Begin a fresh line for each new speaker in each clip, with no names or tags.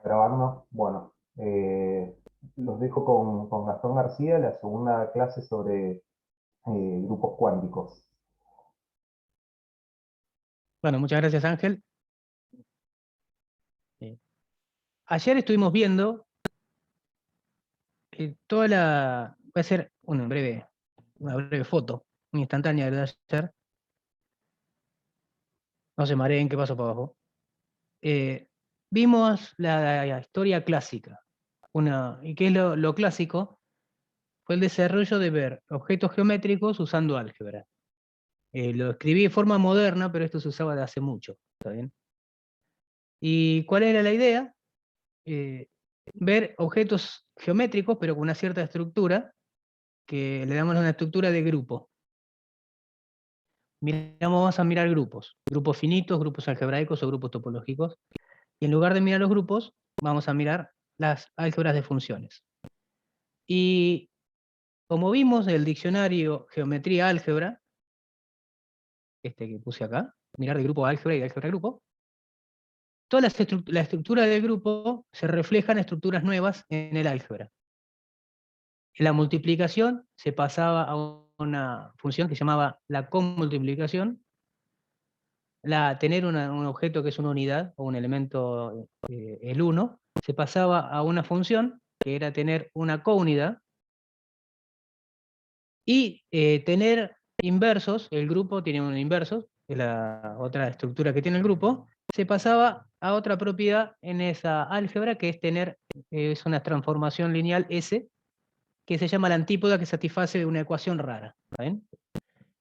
grabarnos. Bueno, los dejo con Gastón García, la segunda clase sobre grupos cuánticos.
Bueno, muchas gracias, Ángel. Ayer estuvimos viendo toda la... Voy a hacer una breve foto, una instantánea de ayer. No se mareen, ¿qué pasó para abajo? Vimos la historia clásica. ¿Y qué es lo clásico? Fue el desarrollo de ver objetos geométricos usando álgebra. Lo escribí de forma moderna, pero esto se usaba de hace mucho. ¿Está bien? ¿Y cuál era la idea? Ver objetos geométricos, pero con una cierta estructura, que le damos una estructura de grupo. Vamos a mirar grupos finitos, grupos algebraicos o grupos topológicos, y en lugar de mirar los grupos, vamos a mirar las álgebras de funciones. Y como vimos el diccionario Geometría Álgebra, este que puse acá, mirar de grupo a álgebra y de álgebra a grupo, toda la estructura del grupo se refleja en estructuras nuevas en el álgebra. En la multiplicación se pasaba a una función que se llamaba la conmultiplicación. Tener un objeto que es una unidad o un elemento, el 1, se pasaba a una función que era tener una counidad, y tener inversos. El grupo tiene un inverso, que es la otra estructura que tiene el grupo, se pasaba a otra propiedad en esa álgebra, que es tener, es una transformación lineal S, que se llama la antípoda, que satisface una ecuación rara. ¿Está bien?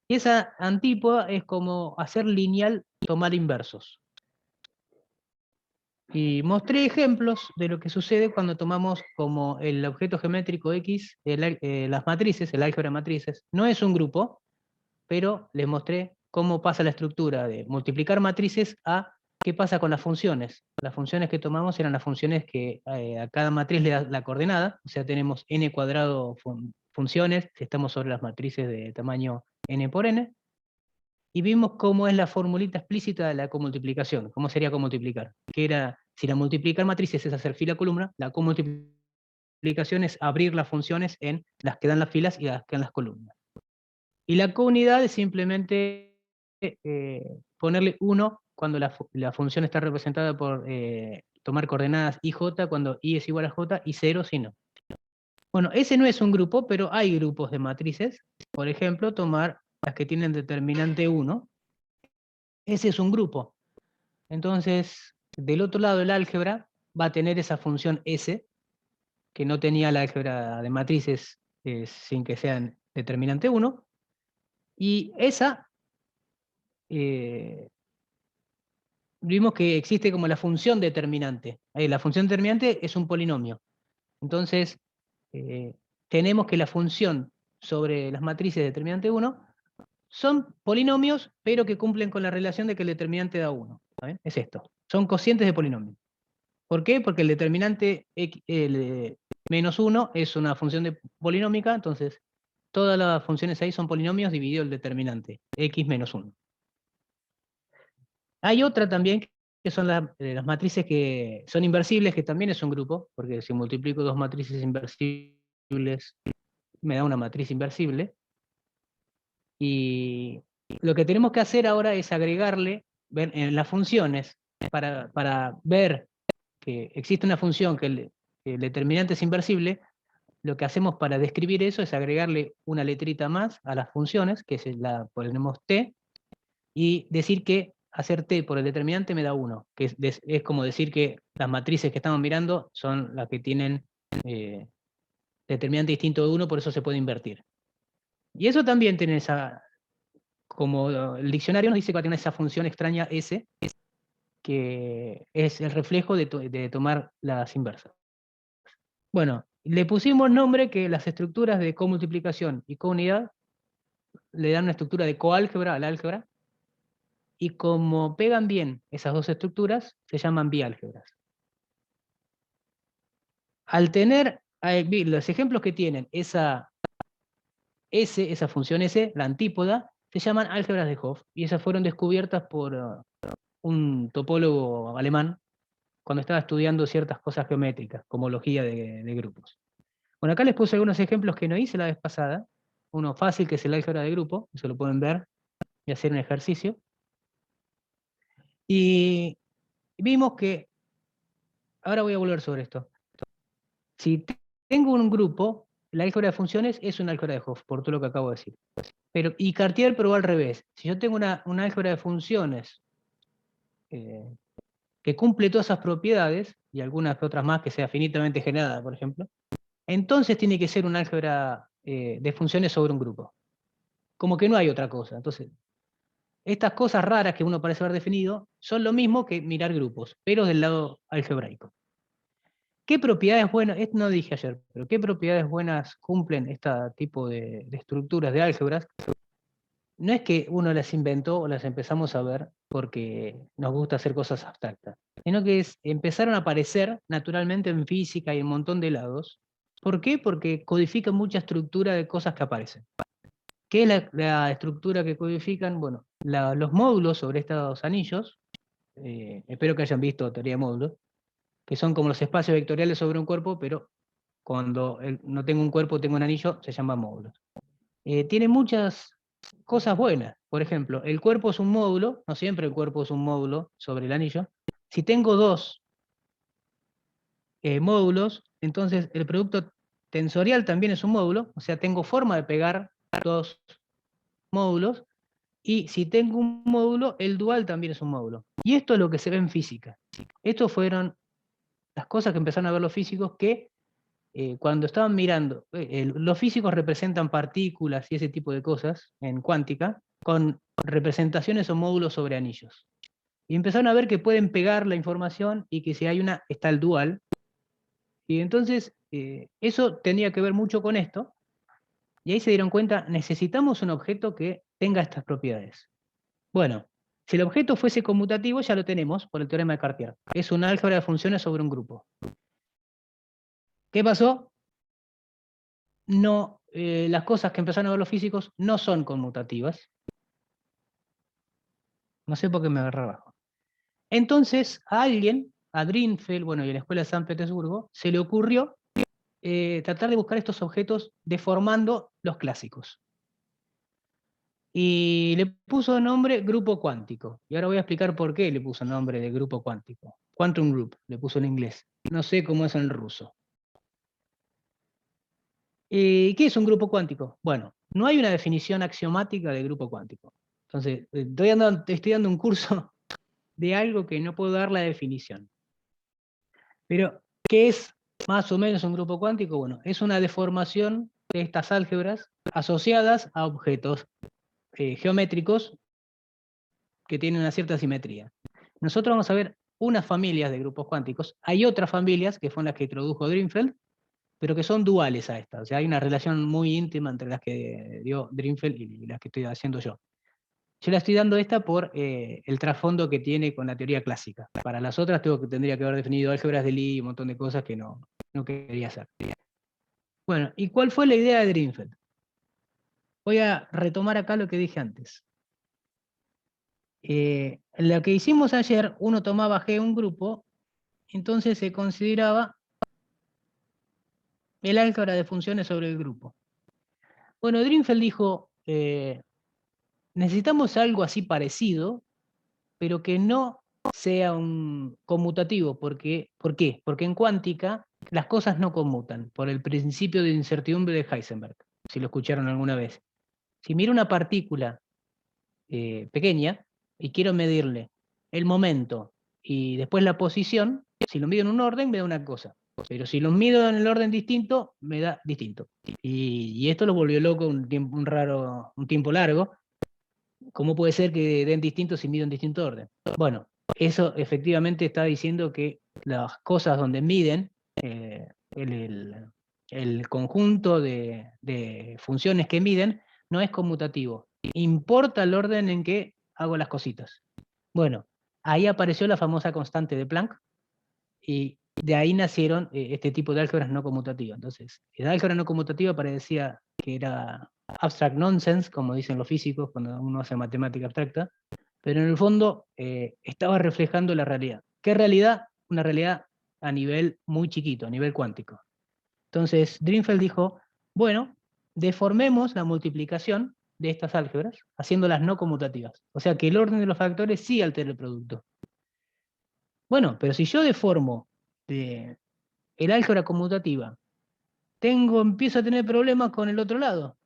Y esa antípoda es como hacer lineal tomar inversos. Y mostré ejemplos de lo que sucede cuando tomamos como el objeto geométrico X, las matrices, el álgebra de matrices. No es un grupo, pero les mostré cómo pasa la estructura de multiplicar matrices a qué pasa con las funciones. Las funciones que tomamos eran las funciones que a cada matriz le da la coordenada, o sea, tenemos n cuadrado funciones, si estamos sobre las matrices de tamaño n por n, y vimos cómo es la formulita explícita de la comultiplicación. ¿Cómo sería comultiplicar? Que era, si la multiplicar matrices es hacer fila-columna, la comultiplicación es abrir las funciones en las que dan las filas y las que dan las columnas. Y la counidad es simplemente ponerle 1 cuando la función está representada por tomar coordenadas i, j, cuando i es igual a j, y 0 si no. Bueno, ese no es un grupo, pero hay grupos de matrices. Por ejemplo, tomar las que tienen determinante 1. Ese es un grupo. Entonces, del otro lado del álgebra va a tener esa función S, que no tenía la álgebra de matrices sin que sean determinante 1. Y esa, vimos que existe como la función determinante. La función determinante es un polinomio. Entonces, tenemos que la función sobre las matrices determinante 1 son polinomios, pero que cumplen con la relación de que el determinante da 1. Es esto. Son cocientes de polinomio. ¿Por qué? Porque el determinante menos 1 es una función polinómica, entonces todas las funciones ahí son polinomios dividido el determinante, x menos 1. Hay otra también, que son las matrices que son inversibles, que también es un grupo, porque si multiplico dos matrices inversibles, me da una matriz inversible. Y lo que tenemos que hacer ahora es agregarle, ver en las funciones, para ver que existe una función que el determinante es inversible. Lo que hacemos para describir eso es agregarle una letrita más a las funciones, que ponemos t, y decir que hacer t por el determinante me da 1, que es como decir que las matrices que estamos mirando son las que tienen determinante distinto de 1, por eso se puede invertir. Y eso también tiene como el diccionario nos dice que va a tener esa función extraña S, que es el reflejo de tomar las inversas. Bueno, le pusimos nombre que las estructuras de comultiplicación y counidad le dan una estructura de coálgebra al álgebra, y como pegan bien esas dos estructuras, se llaman biálgebras. Al tener los ejemplos que tienen esa función S, la antípoda, se llaman álgebras de Hopf, y esas fueron descubiertas por un topólogo alemán cuando estaba estudiando ciertas cosas geométricas, como homología de grupos. Bueno, acá les puse algunos ejemplos que no hice la vez pasada. Uno fácil, que es el álgebra de grupo, eso lo pueden ver y hacer un ejercicio. Y vimos que, ahora voy a volver sobre esto. Si tengo un grupo, la álgebra de funciones es una álgebra de Hopf, por todo lo que acabo de decir. Y Cartier probó al revés. Si yo tengo una álgebra de funciones que cumple todas esas propiedades, y algunas otras más que sea finitamente generada, por ejemplo, entonces tiene que ser un álgebra de funciones sobre un grupo. Como que no hay otra cosa. Entonces, estas cosas raras que uno parece haber definido son lo mismo que mirar grupos, pero del lado algebraico. ¿Qué propiedades buenas, esto no dije ayer, pero qué propiedades buenas cumplen este tipo de estructuras de álgebras? No es que uno las inventó o las empezamos a ver porque nos gusta hacer cosas abstractas, sino que empezaron a aparecer naturalmente en física y en un montón de lados. ¿Por qué? Porque codifican mucha estructura de cosas que aparecen. ¿Qué es la estructura que codifican? Bueno, los módulos sobre estos anillos, espero que hayan visto teoría de módulos, que son como los espacios vectoriales sobre un cuerpo, pero cuando no tengo un cuerpo, tengo un anillo, se llama módulos. Tiene muchas cosas buenas. Por ejemplo, el cuerpo es un módulo, no siempre el cuerpo es un módulo sobre el anillo. Si tengo dos módulos, entonces el producto tensorial también es un módulo, o sea, tengo forma de pegar dos módulos, y si tengo un módulo, el dual también es un módulo. Y esto es lo que se ve en física. Estos fueron las cosas que empezaron a ver los físicos que cuando estaban mirando, los físicos representan partículas y ese tipo de cosas en cuántica con representaciones o módulos sobre anillos. Y empezaron a ver que pueden pegar la información y que si hay una, está el dual. Y entonces eso tenía que ver mucho con esto. Y ahí se dieron cuenta, necesitamos un objeto que tenga estas propiedades. Bueno, si el objeto fuese conmutativo, ya lo tenemos por el teorema de Cartier. Es un álgebra de funciones sobre un grupo. ¿Qué pasó? No, las cosas que empezaron a ver los físicos no son conmutativas. No sé por qué me agarré abajo. Entonces, a alguien, a Drinfeld, bueno, y a la Escuela de San Petersburgo, se le ocurrió tratar de buscar estos objetos deformando los clásicos. Y le puso nombre grupo cuántico. Y ahora voy a explicar por qué le puso nombre de grupo cuántico. Quantum group, le puso en inglés. No sé cómo es en ruso. ¿Qué es un grupo cuántico? Bueno, no hay una definición axiomática de grupo cuántico. Entonces, estoy dando un curso de algo que no puedo dar la definición. Pero, ¿qué es más o menos un grupo cuántico? Bueno, es una deformación de estas álgebras asociadas a objetos geométricos que tienen una cierta simetría. Nosotros vamos a ver unas familias de grupos cuánticos. Hay otras familias, que fueron las que introdujo Drinfeld, pero que son duales a estas. O sea, hay una relación muy íntima entre las que dio Drinfeld y las que estoy haciendo yo. Yo la estoy dando esta por el trasfondo que tiene con la teoría clásica. Para las otras tendría que haber definido álgebras de Lie y un montón de cosas que no quería hacer. Bueno, ¿y cuál fue la idea de Drinfeld? Voy a retomar acá lo que dije antes. Lo que hicimos ayer, uno tomaba G un grupo, entonces se consideraba el álgebra de funciones sobre el grupo. Bueno, Drinfeld dijo, necesitamos algo así parecido, pero que no sea un conmutativo. ¿Por qué? Porque en cuántica las cosas no conmutan, por el principio de incertidumbre de Heisenberg, si lo escucharon alguna vez. Si miro una partícula pequeña y quiero medirle el momento y después la posición, si lo mido en un orden me da una cosa, pero si lo mido en el orden distinto, me da distinto. Y esto lo volvió loco un tiempo largo. ¿Cómo puede ser que den distinto si mido en distinto orden? Bueno, eso efectivamente está diciendo que las cosas donde miden el conjunto de funciones que miden no es conmutativo. Importa el orden en que hago las cositas. Bueno, ahí apareció la famosa constante de Planck y de ahí nacieron este tipo de álgebras no conmutativas. Entonces, la álgebra no conmutativa parecía que era abstract nonsense, como dicen los físicos cuando uno hace matemática abstracta, pero en el fondo estaba reflejando la realidad. ¿Qué realidad? una realidad a nivel muy chiquito, a nivel cuántico. Entonces, Drinfeld dijo, bueno, deformemos la multiplicación de estas álgebras, haciéndolas no conmutativas. O sea que el orden de los factores sí altera el producto. Bueno, pero si yo deformo el álgebra conmutativa, empiezo a tener problemas con el otro lado.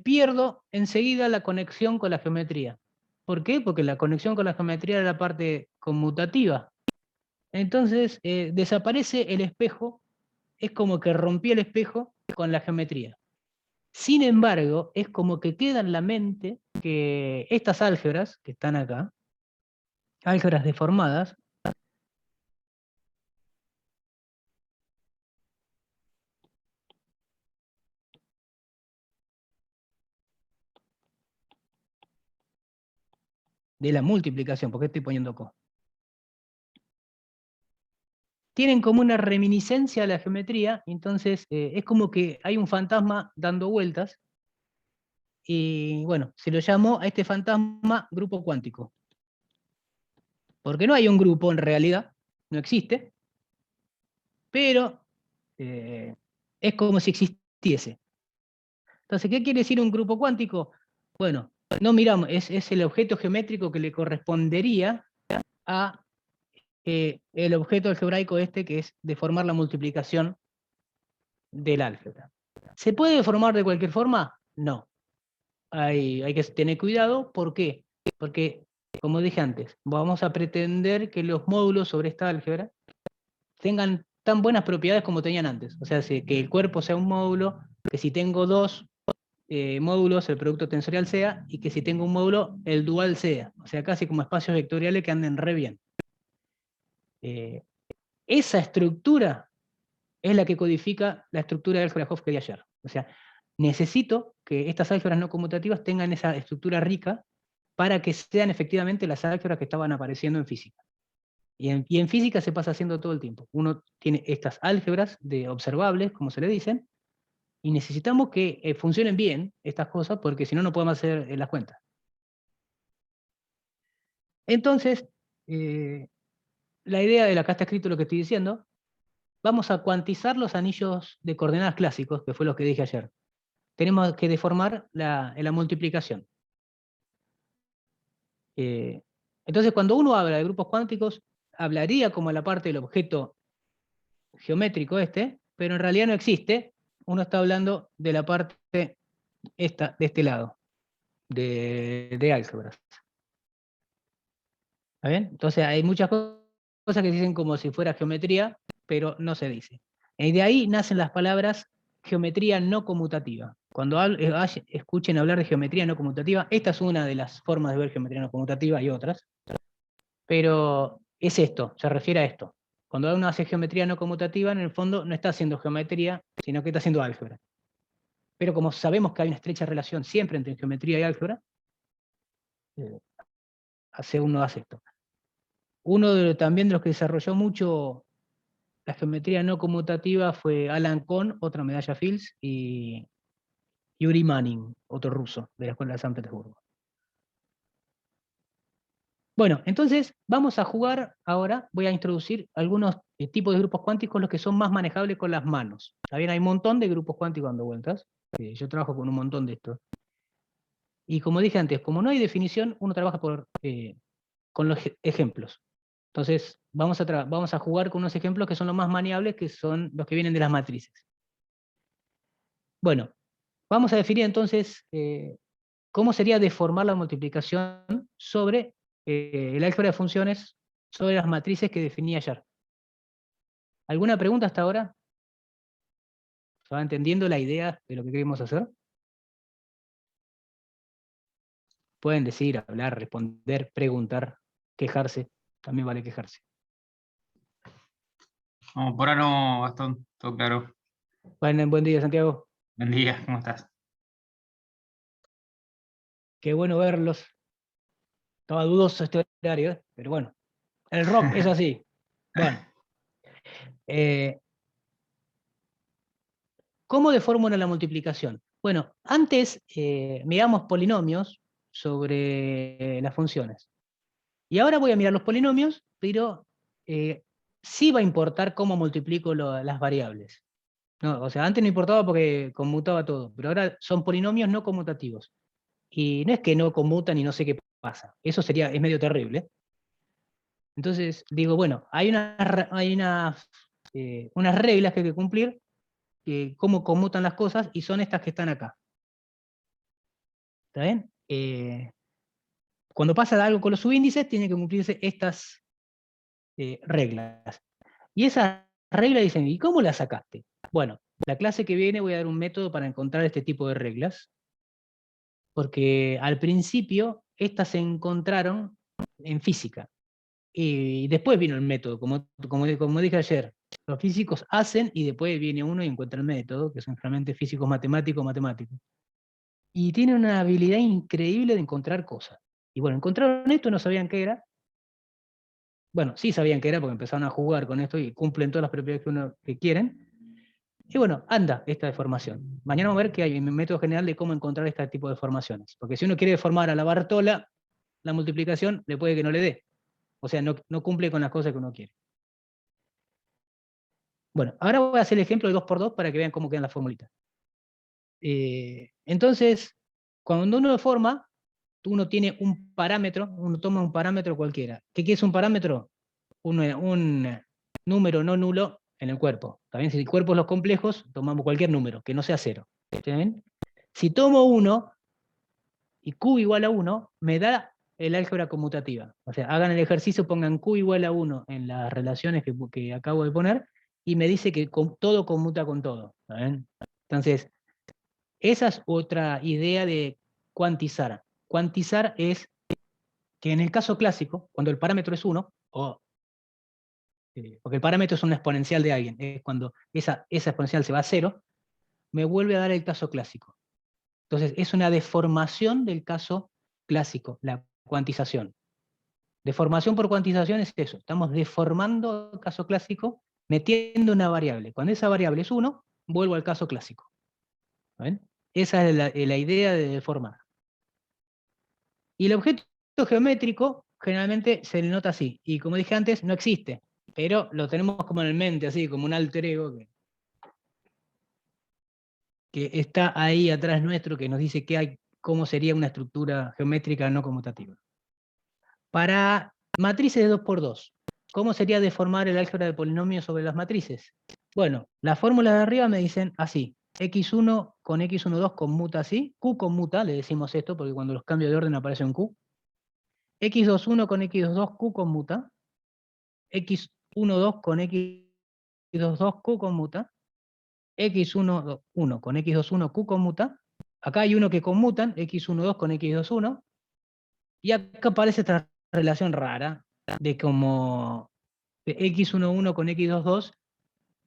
Pierdo enseguida la conexión con la geometría. ¿Por qué? Porque la conexión con la geometría era la parte conmutativa. Entonces desaparece el espejo, es como que rompí el espejo con la geometría. Sin embargo, es como que queda en la mente que estas álgebras que están acá, álgebras deformadas, de la multiplicación, ¿por qué estoy poniendo co? Tienen como una reminiscencia a la geometría, entonces es como que hay un fantasma dando vueltas, y bueno, se lo llamó a este fantasma grupo cuántico. Porque no hay un grupo en realidad, no existe, pero es como si existiese. Entonces, ¿qué quiere decir un grupo cuántico? Bueno, no miramos, es el objeto geométrico que le correspondería a el objeto algebraico este, que es deformar la multiplicación del álgebra. ¿Se puede deformar de cualquier forma? No. Hay que tener cuidado. ¿Por qué? Porque, como dije antes, vamos a pretender que los módulos sobre esta álgebra tengan tan buenas propiedades como tenían antes. O sea, que el cuerpo sea un módulo, que si tengo dos módulos, el producto tensorial sea, y que si tengo un módulo, el dual sea. O sea, casi como espacios vectoriales que anden re bien. Esa estructura es la que codifica la estructura del álgebra Hopf que di ayer. O sea, necesito que estas álgebras no conmutativas tengan esa estructura rica para que sean efectivamente las álgebras que estaban apareciendo en física. Y en física se pasa haciendo todo el tiempo. Uno tiene estas álgebras de observables, como se le dicen, y necesitamos que funcionen bien estas cosas, porque si no, no podemos hacer las cuentas. Entonces, la idea de acá está escrito lo que estoy diciendo, vamos a cuantizar los anillos de coordenadas clásicos, que fue lo que dije ayer. Tenemos que deformar la multiplicación. Entonces, cuando uno habla de grupos cuánticos, hablaría como la parte del objeto geométrico este, pero en realidad no existe. Uno está hablando de la parte esta, de este lado, de álgebras. ¿Está bien? Entonces hay muchas cosas que se dicen como si fuera geometría, pero no se dice. Y de ahí nacen las palabras geometría no conmutativa. Cuando escuchen hablar de geometría no conmutativa, esta es una de las formas de ver geometría no conmutativa, hay otras, pero es esto, se refiere a esto. Cuando uno hace geometría no conmutativa, en el fondo no está haciendo geometría, sino que está haciendo álgebra. Pero como sabemos que hay una estrecha relación siempre entre geometría y álgebra, uno hace esto. Uno también de los que desarrolló mucho la geometría no conmutativa fue Alan Kohn, otra medalla Fields, y Yuri Manning, otro ruso de la Escuela de San Petersburgo. Bueno, entonces vamos a jugar ahora, voy a introducir algunos tipos de grupos cuánticos, los que son más manejables con las manos. También hay un montón de grupos cuánticos dando vueltas, yo trabajo con un montón de estos. Y como dije antes, como no hay definición, uno trabaja con los ejemplos. Entonces, vamos a jugar con unos ejemplos que son los más maniables, que son los que vienen de las matrices. Bueno, vamos a definir entonces cómo sería deformar la multiplicación sobre el álgebra de funciones, sobre las matrices que definí ayer. ¿Alguna pregunta hasta ahora? ¿Se va entendiendo la idea de lo que queremos hacer? Pueden decir, hablar, responder, preguntar, quejarse. También vale quejarse.
No, por ahora no, Gastón, todo claro.
Bueno, buen día, Santiago.
Buen día, ¿cómo estás?
Qué bueno verlos. Estaba dudoso este horario, pero bueno. El rock es así. Bueno. ¿Cómo deformo la multiplicación? Bueno, antes miramos polinomios sobre las funciones. Y ahora voy a mirar los polinomios, pero sí va a importar cómo multiplico las variables. No, o sea, antes no importaba porque conmutaba todo, pero ahora son polinomios no conmutativos. Y no es que no conmutan y no sé qué pasa. Eso es medio terrible. Entonces digo, bueno, hay unas reglas que hay que cumplir, cómo conmutan las cosas, y son estas que están acá. ¿Está bien? Cuando pasa algo con los subíndices, tienen que cumplirse estas reglas. Y esas reglas dicen, ¿y cómo las sacaste? Bueno, la clase que viene voy a dar un método para encontrar este tipo de reglas, porque al principio estas se encontraron en física, y después vino el método, como dije ayer. Los físicos hacen y después viene uno y encuentra el método, que son realmente físicos matemáticos. Y tienen una habilidad increíble de encontrar cosas. Y bueno, encontraron esto, no sabían qué era. Bueno, sí sabían qué era porque empezaron a jugar con esto y cumplen todas las propiedades que quieren. Y bueno, anda esta deformación. Mañana vamos a ver que hay un método general de cómo encontrar este tipo de deformaciones. Porque si uno quiere deformar a la Bartola, la multiplicación le puede que no le dé. O sea, no cumple con las cosas que uno quiere. Bueno, ahora voy a hacer el ejemplo de 2×2 para que vean cómo quedan las formulitas. Entonces, cuando uno deforma, uno tiene un parámetro, uno toma un parámetro cualquiera. ¿Qué es un parámetro? Un número no nulo en el cuerpo. ¿Está bien? Si el cuerpo es los complejos, tomamos cualquier número, que no sea 0. ¿Está bien? Si tomo 1 y q igual a 1, me da el álgebra conmutativa. O sea, hagan el ejercicio, pongan q igual a 1 en las relaciones que acabo de poner, y me dice que todo conmuta con todo. ¿Está bien? Entonces, esa es otra idea de cuantizar. Cuantizar es que en el caso clásico, cuando el parámetro es 1, porque el parámetro es una exponencial de alguien, es cuando esa exponencial se va a 0, me vuelve a dar el caso clásico. Entonces, es una deformación del caso clásico, la cuantización. Deformación por cuantización es eso, estamos deformando el caso clásico metiendo una variable. Cuando esa variable es 1, vuelvo al caso clásico. ¿Ven? Esa es la idea de deformar. Y el objeto geométrico generalmente se le nota así, y como dije antes, no existe, pero lo tenemos como en mente, así como un alter ego que está ahí atrás nuestro, que nos dice cómo sería una estructura geométrica no conmutativa. Para matrices de 2×2, ¿cómo sería deformar el álgebra de polinomios sobre las matrices? Bueno, las fórmulas de arriba me dicen así: x1 con x12 conmuta así, q conmuta, le decimos esto porque cuando los cambios de orden aparece un q, x21 con x22 q conmuta, x12 con x22 q conmuta, x11 con x21 q conmuta, acá hay uno que conmutan, x12 con x21, y acá aparece esta relación rara de como x11 con x22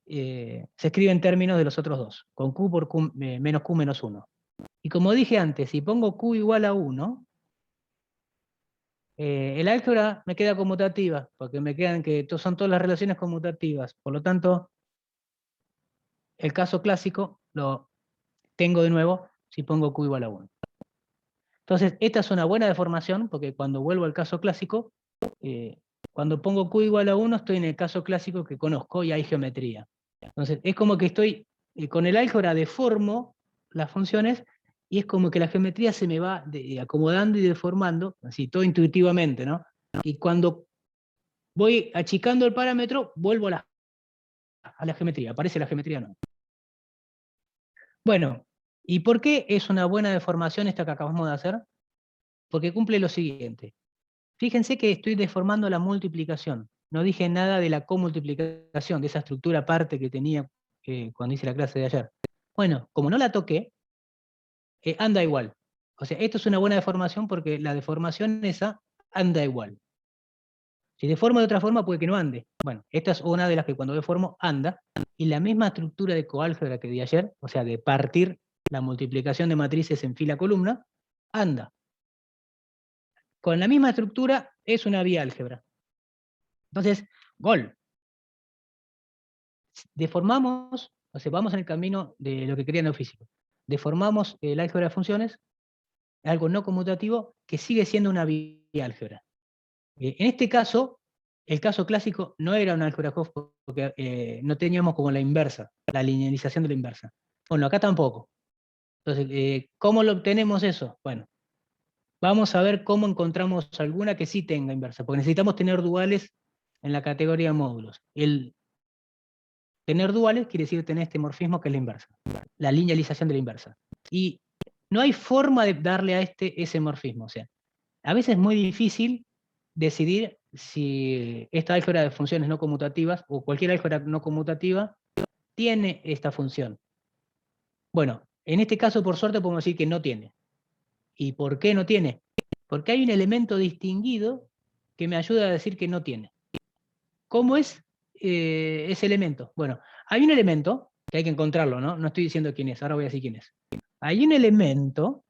se escribe en términos de los otros dos, con q por q, menos q menos 1. Y como dije antes, si pongo q igual a 1, el álgebra me queda conmutativa, porque me quedan que son todas las relaciones conmutativas. Por lo tanto, el caso clásico lo tengo de nuevo si pongo q igual a 1. Entonces, esta es una buena deformación, porque cuando vuelvo al caso clásico, cuando pongo q igual a 1, estoy en el caso clásico que conozco y hay geometría. Entonces, es como que estoy, con el álgebra deformo las funciones, y es como que la geometría se me va acomodando y deformando, así, todo intuitivamente, ¿no? Y cuando voy achicando el parámetro, vuelvo a la geometría, aparece la geometría, ¿no? Bueno, ¿y por qué es una buena deformación esta que acabamos de hacer? Porque cumple lo siguiente. Fíjense que estoy deformando la multiplicación. No dije nada de la comultiplicación, de esa estructura aparte que tenía cuando hice la clase de ayer. Bueno, como no la toqué, anda igual. O sea, esto es una buena deformación porque la deformación esa anda igual. Si deformo de otra forma puede que no ande. Bueno, esta es una de las que cuando deformo anda, y la misma estructura de coálgebra que di ayer, o sea, de partir la multiplicación de matrices en fila-columna, anda. Con la misma estructura es una biálgebra. Entonces, gol. Deformamos, o sea, vamos en el camino de lo que querían los físicos. Deformamos el álgebra de funciones, algo no conmutativo, que sigue siendo una biálgebra. En este caso, el caso clásico no era un álgebra Hopf porque no teníamos como la inversa, la linealización de la inversa. Bueno, acá tampoco. Entonces, ¿cómo lo obtenemos eso? Bueno, vamos a ver cómo encontramos alguna que sí tenga inversa, porque necesitamos tener duales en la categoría de módulos. El tener duales quiere decir tener este morfismo que es la inversa, la linealización de la inversa. Y no hay forma de darle a ese morfismo. O sea, a veces es muy difícil decidir si esta álgebra de funciones no conmutativas o cualquier álgebra no conmutativa tiene esta función. Bueno, en este caso, por suerte, podemos decir que no tiene. ¿Y por qué no tiene? Porque hay un elemento distinguido que me ayuda a decir que no tiene. ¿Cómo es ese elemento? Bueno, hay un elemento, que hay que encontrarlo, ¿no? No estoy diciendo quién es, ahora voy a decir quién es. Hay un elemento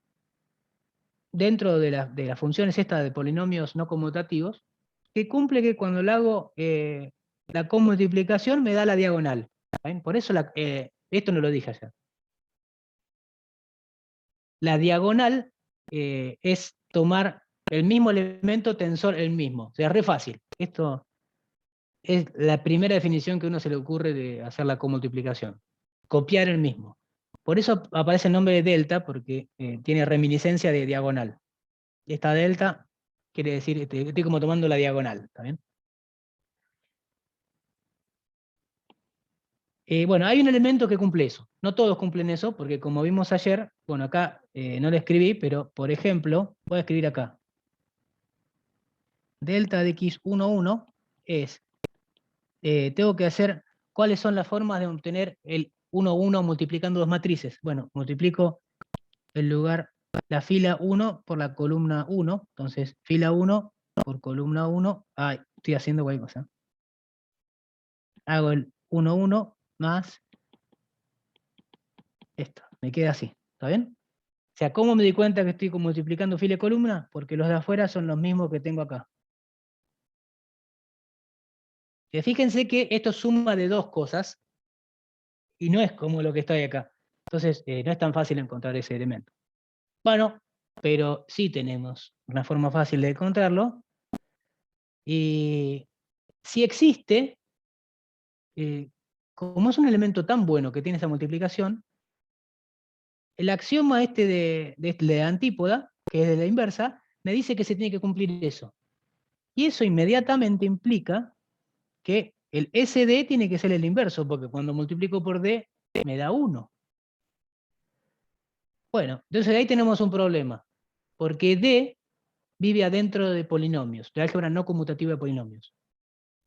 dentro de las funciones estas de polinomios no conmutativos que cumple que cuando le hago la conmultiplicación me da la diagonal. ¿Saben? Por eso esto no lo dije ayer. La diagonal es tomar el mismo elemento, tensor el mismo. O sea, re fácil. Esto es la primera definición que a uno se le ocurre de hacer la comultiplicación. Copiar el mismo. Por eso aparece el nombre de delta, porque tiene reminiscencia de diagonal. Esta delta quiere decir, estoy como tomando la diagonal, ¿está bien? Bueno, hay un elemento que cumple eso. No todos cumplen eso, porque como vimos ayer, bueno, acá no lo escribí, pero por ejemplo, voy a escribir acá. Delta de x11 es, tengo que hacer, ¿cuáles son las formas de obtener el 1, 1 multiplicando dos matrices? Bueno, multiplico el lugar, la fila 1 por la columna 1, entonces fila 1 por columna 1, ay, estoy haciendo cualquier cosa. Hago el 1, 1 más esto, me queda así, ¿está bien? O sea, ¿cómo me di cuenta que estoy multiplicando fila y columna? Porque los de afuera son los mismos que tengo acá. Fíjense que esto suma de dos cosas, y no es como lo que está ahí acá. Entonces, no es tan fácil encontrar ese elemento. Bueno, pero sí tenemos una forma fácil de encontrarlo. Y si existe, como es un elemento tan bueno que tiene esa multiplicación, el axioma de antípoda, que es de la inversa, me dice que se tiene que cumplir eso. Y eso inmediatamente implica que el SD tiene que ser el inverso, porque cuando multiplico por D me da 1. Bueno, entonces ahí tenemos un problema, porque D vive adentro de polinomios, de álgebra no conmutativa de polinomios.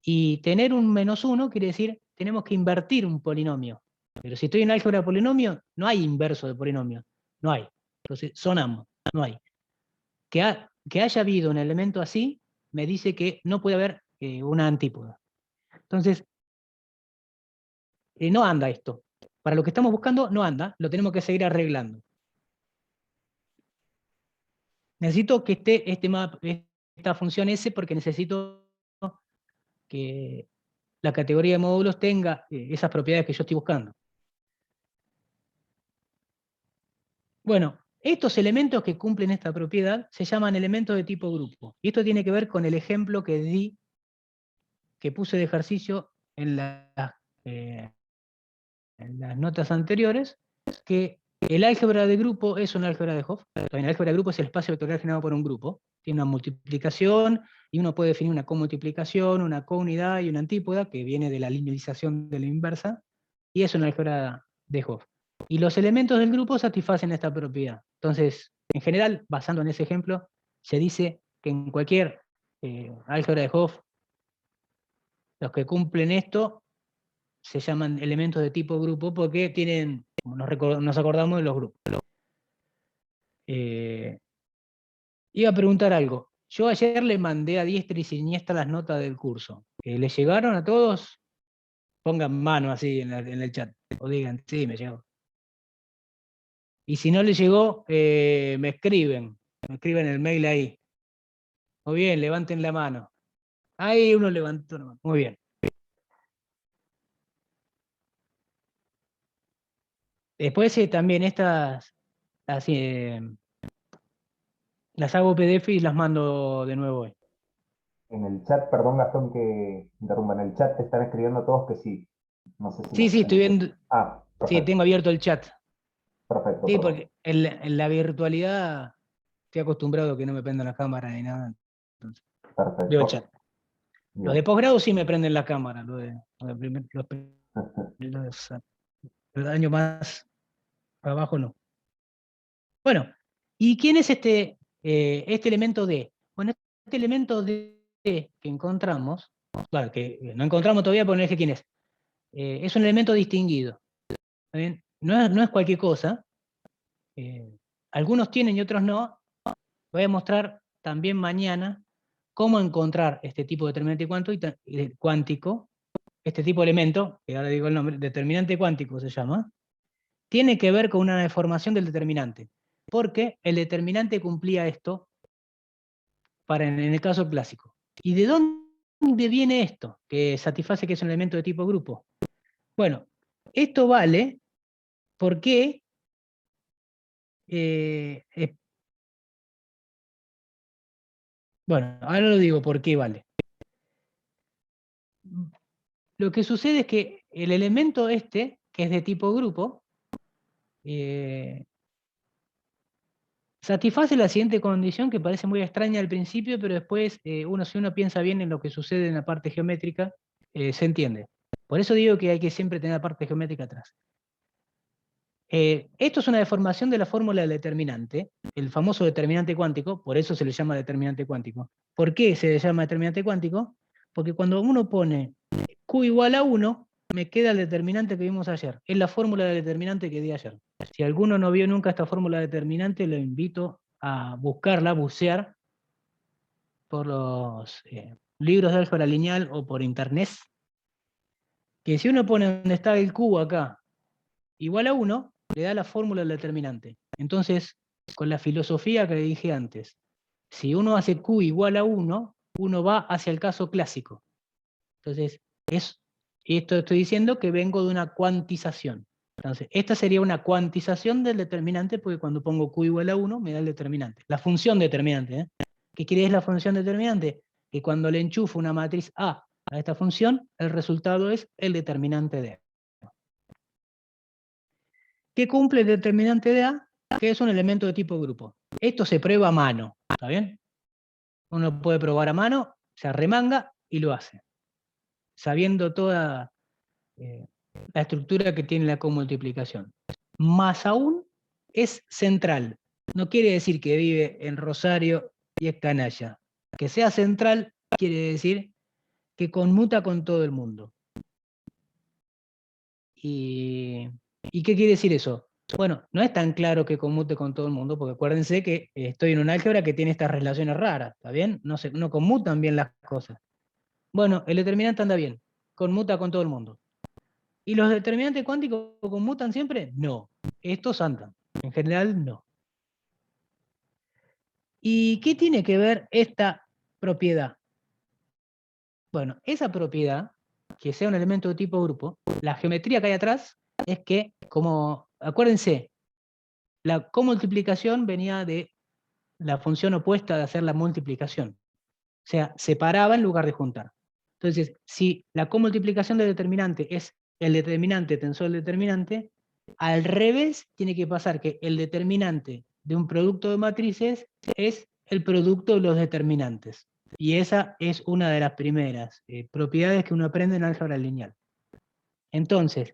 Y tener un -1 quiere decir, tenemos que invertir un polinomio. Pero si estoy en álgebra de polinomio, no hay inverso de polinomio. No hay. Entonces, son ambos. No hay. Que haya habido un elemento así, me dice que no puede haber una antípoda. Entonces, no anda esto. Para lo que estamos buscando, no anda. Lo tenemos que seguir arreglando. Necesito que esté esta función S porque necesito que la categoría de módulos tenga esas propiedades que yo estoy buscando. Bueno, estos elementos que cumplen esta propiedad se llaman elementos de tipo grupo. Y esto tiene que ver con el ejemplo que puse de ejercicio en las notas anteriores, que el álgebra de grupo es un álgebra de Hopf. El álgebra de grupo es el espacio vectorial generado por un grupo. Tiene una multiplicación, y uno puede definir una comultiplicación, una counidad y una antípoda, que viene de la linealización de la inversa, y es un álgebra de Hopf. Y los elementos del grupo satisfacen esta propiedad. Entonces, en general, basando en ese ejemplo, se dice que en cualquier álgebra de Hopf, los que cumplen esto se llaman elementos de tipo grupo porque tienen, como nos acordamos de los grupos. Iba a preguntar algo. Yo ayer le mandé a diestra y siniestra las notas del curso. ¿Le llegaron a todos? Pongan mano así en el chat. O digan, sí, me llegó. Y si no le llegó, me escriben. Me escriben el mail ahí. Muy bien, levanten la mano. Ahí uno levantó la mano. Muy bien. Después también estas las hago PDF y las mando de nuevo hoy.
En el chat, perdón Gastón que interrumpa, en el chat te están escribiendo todos que sí. No sé si
Sí,
nos
sí,
están
estoy
escuchando.
viendo,
Ah,
sí,
perfecto,
tengo abierto el chat.
perfecto,
Sí,
perdón.
porque en la virtualidad estoy acostumbrado a que no me prendan la cámara ni nada. Entonces, veo el
Perfecto.
chat. Los de
Bien.
posgrado sí me prenden la cámara, los el año más abajo no. Bueno, ¿y quién es este elemento D? Bueno, este elemento D que encontramos, claro, que no encontramos todavía, pero no dije quién es un elemento distinguido. ¿Está bien? No es cualquier cosa. eh, Algunos tienen y otros no. Voy a mostrar también mañana cómo encontrar este tipo de determinante cuántico, este tipo de elemento, que ahora digo el nombre, determinante cuántico se llama, tiene que ver con una deformación del determinante, porque el determinante cumplía esto en el caso clásico. ¿Y de dónde viene esto? Que satisface que es un elemento de tipo grupo. Bueno, esto vale porque bueno, ahora lo digo por qué vale. Lo que sucede es que el elemento que es de tipo grupo, satisface la siguiente condición que parece muy extraña al principio, pero después si uno piensa bien en lo que sucede en la parte geométrica, se entiende. Por eso digo que hay que siempre tener la parte geométrica atrás. Esto es una deformación de la fórmula del determinante, el famoso determinante cuántico, por eso se le llama determinante cuántico. ¿Por qué se le llama determinante cuántico? Porque cuando uno pone Q igual a 1, me queda el determinante que vimos ayer. Es la fórmula del determinante que di ayer. Si alguno no vio nunca esta fórmula determinante, lo invito a buscarla, bucear por los libros de álgebra lineal o por internet, que si uno pone donde está el Q acá, igual a 1, le da la fórmula del determinante. Entonces, con la filosofía que dije antes, si uno hace Q igual a 1, uno va hacia el caso clásico. Entonces, esto estoy diciendo que vengo de una cuantización. Entonces, esta sería una cuantización del determinante, porque cuando pongo Q igual a 1, me da el determinante. La función determinante. ¿Qué quiere decir la función determinante? Que cuando le enchufo una matriz A a esta función, el resultado es el determinante de A. ¿Qué cumple el determinante de A? Que es un elemento de tipo grupo. Esto se prueba a mano, ¿está bien? Uno puede probar a mano, se arremanga y lo hace, sabiendo toda la estructura que tiene la comultiplicación. Más aún, es central. No quiere decir que vive en Rosario y es canalla. Que sea central quiere decir que conmuta con todo el mundo. ¿Y qué quiere decir eso? Bueno, no es tan claro que conmute con todo el mundo, porque acuérdense que estoy en un álgebra que tiene estas relaciones raras, ¿está bien? No conmutan bien las cosas. Bueno, el determinante anda bien, conmuta con todo el mundo. ¿Y los determinantes cuánticos conmutan siempre? No. Estos andan. En general, no. ¿Y qué tiene que ver esta propiedad? Bueno, esa propiedad, que sea un elemento de tipo grupo, la geometría que hay atrás es que, acuérdense, la comultiplicación venía de la función opuesta de hacer la multiplicación. O sea, separaba en lugar de juntar. Entonces, si la comultiplicación del determinante es el determinante tensor del determinante, al revés tiene que pasar que el determinante de un producto de matrices es el producto de los determinantes. Y esa es una de las primeras propiedades que uno aprende en álgebra lineal. Entonces,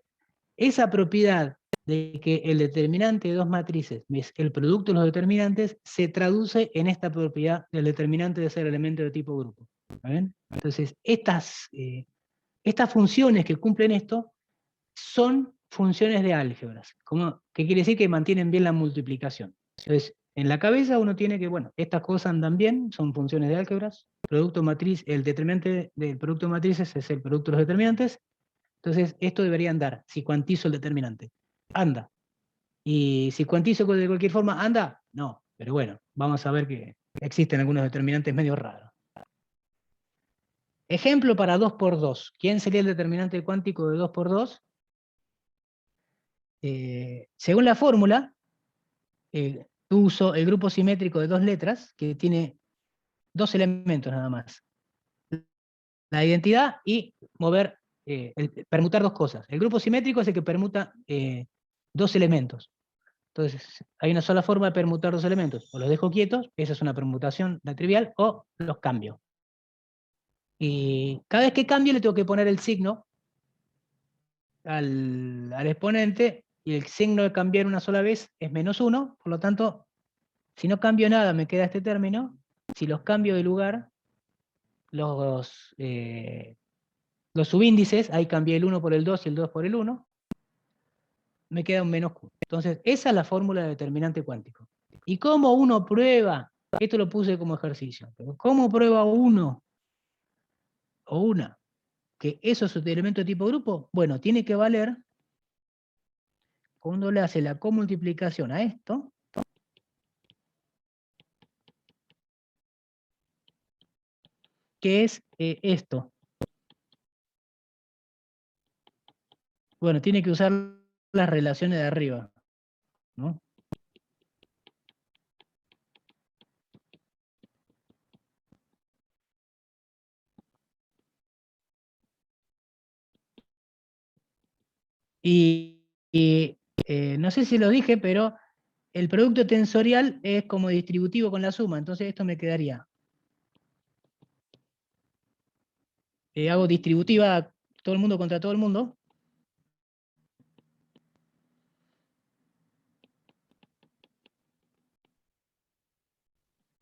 esa propiedad de que el determinante de dos matrices es el producto de los determinantes se traduce en esta propiedad del determinante de ser elemento de tipo grupo. ¿Está bien? Entonces, estas funciones que cumplen esto son funciones de álgebras. ¿Qué quiere decir? Que mantienen bien la multiplicación. Entonces, en la cabeza uno tiene que, bueno, estas cosas andan bien, son funciones de álgebras. Producto matriz, el determinante del producto de matrices es el producto de los determinantes. Entonces, esto debería andar, si cuantizo el determinante. Anda. Y si cuantizo de cualquier forma, ¿anda? No. Pero bueno, vamos a ver que existen algunos determinantes medio raros. Ejemplo para 2×2. ¿Quién sería el determinante cuántico de 2×2? Según la fórmula, uso el grupo simétrico de dos letras, que tiene dos elementos nada más. la identidad y mover, permutar dos cosas. El grupo simétrico es el que permuta dos elementos. Entonces, hay una sola forma de permutar dos elementos. O los dejo quietos, esa es una permutación trivial, o los cambio. Y cada vez que cambio le tengo que poner el signo al exponente, y el signo de cambiar una sola vez es -1, por lo tanto, si no cambio nada me queda este término. Si los cambio de lugar, los subíndices, ahí cambié el 1 por el 2 y el 2 por el 1, me queda un -q. Entonces, esa es la fórmula de determinante cuántico. ¿Y cómo uno prueba? Esto lo puse como ejercicio. Pero ¿cómo prueba uno o una que eso es un elemento de tipo grupo? Bueno, tiene que valer, cuando le hace la comultiplicación a esto, que es esto. Bueno, tiene que usar las relaciones de arriba, ¿no? No sé si lo dije, pero el producto tensorial es como distributivo con la suma, entonces esto me quedaría. Hago distributiva todo el mundo contra todo el mundo.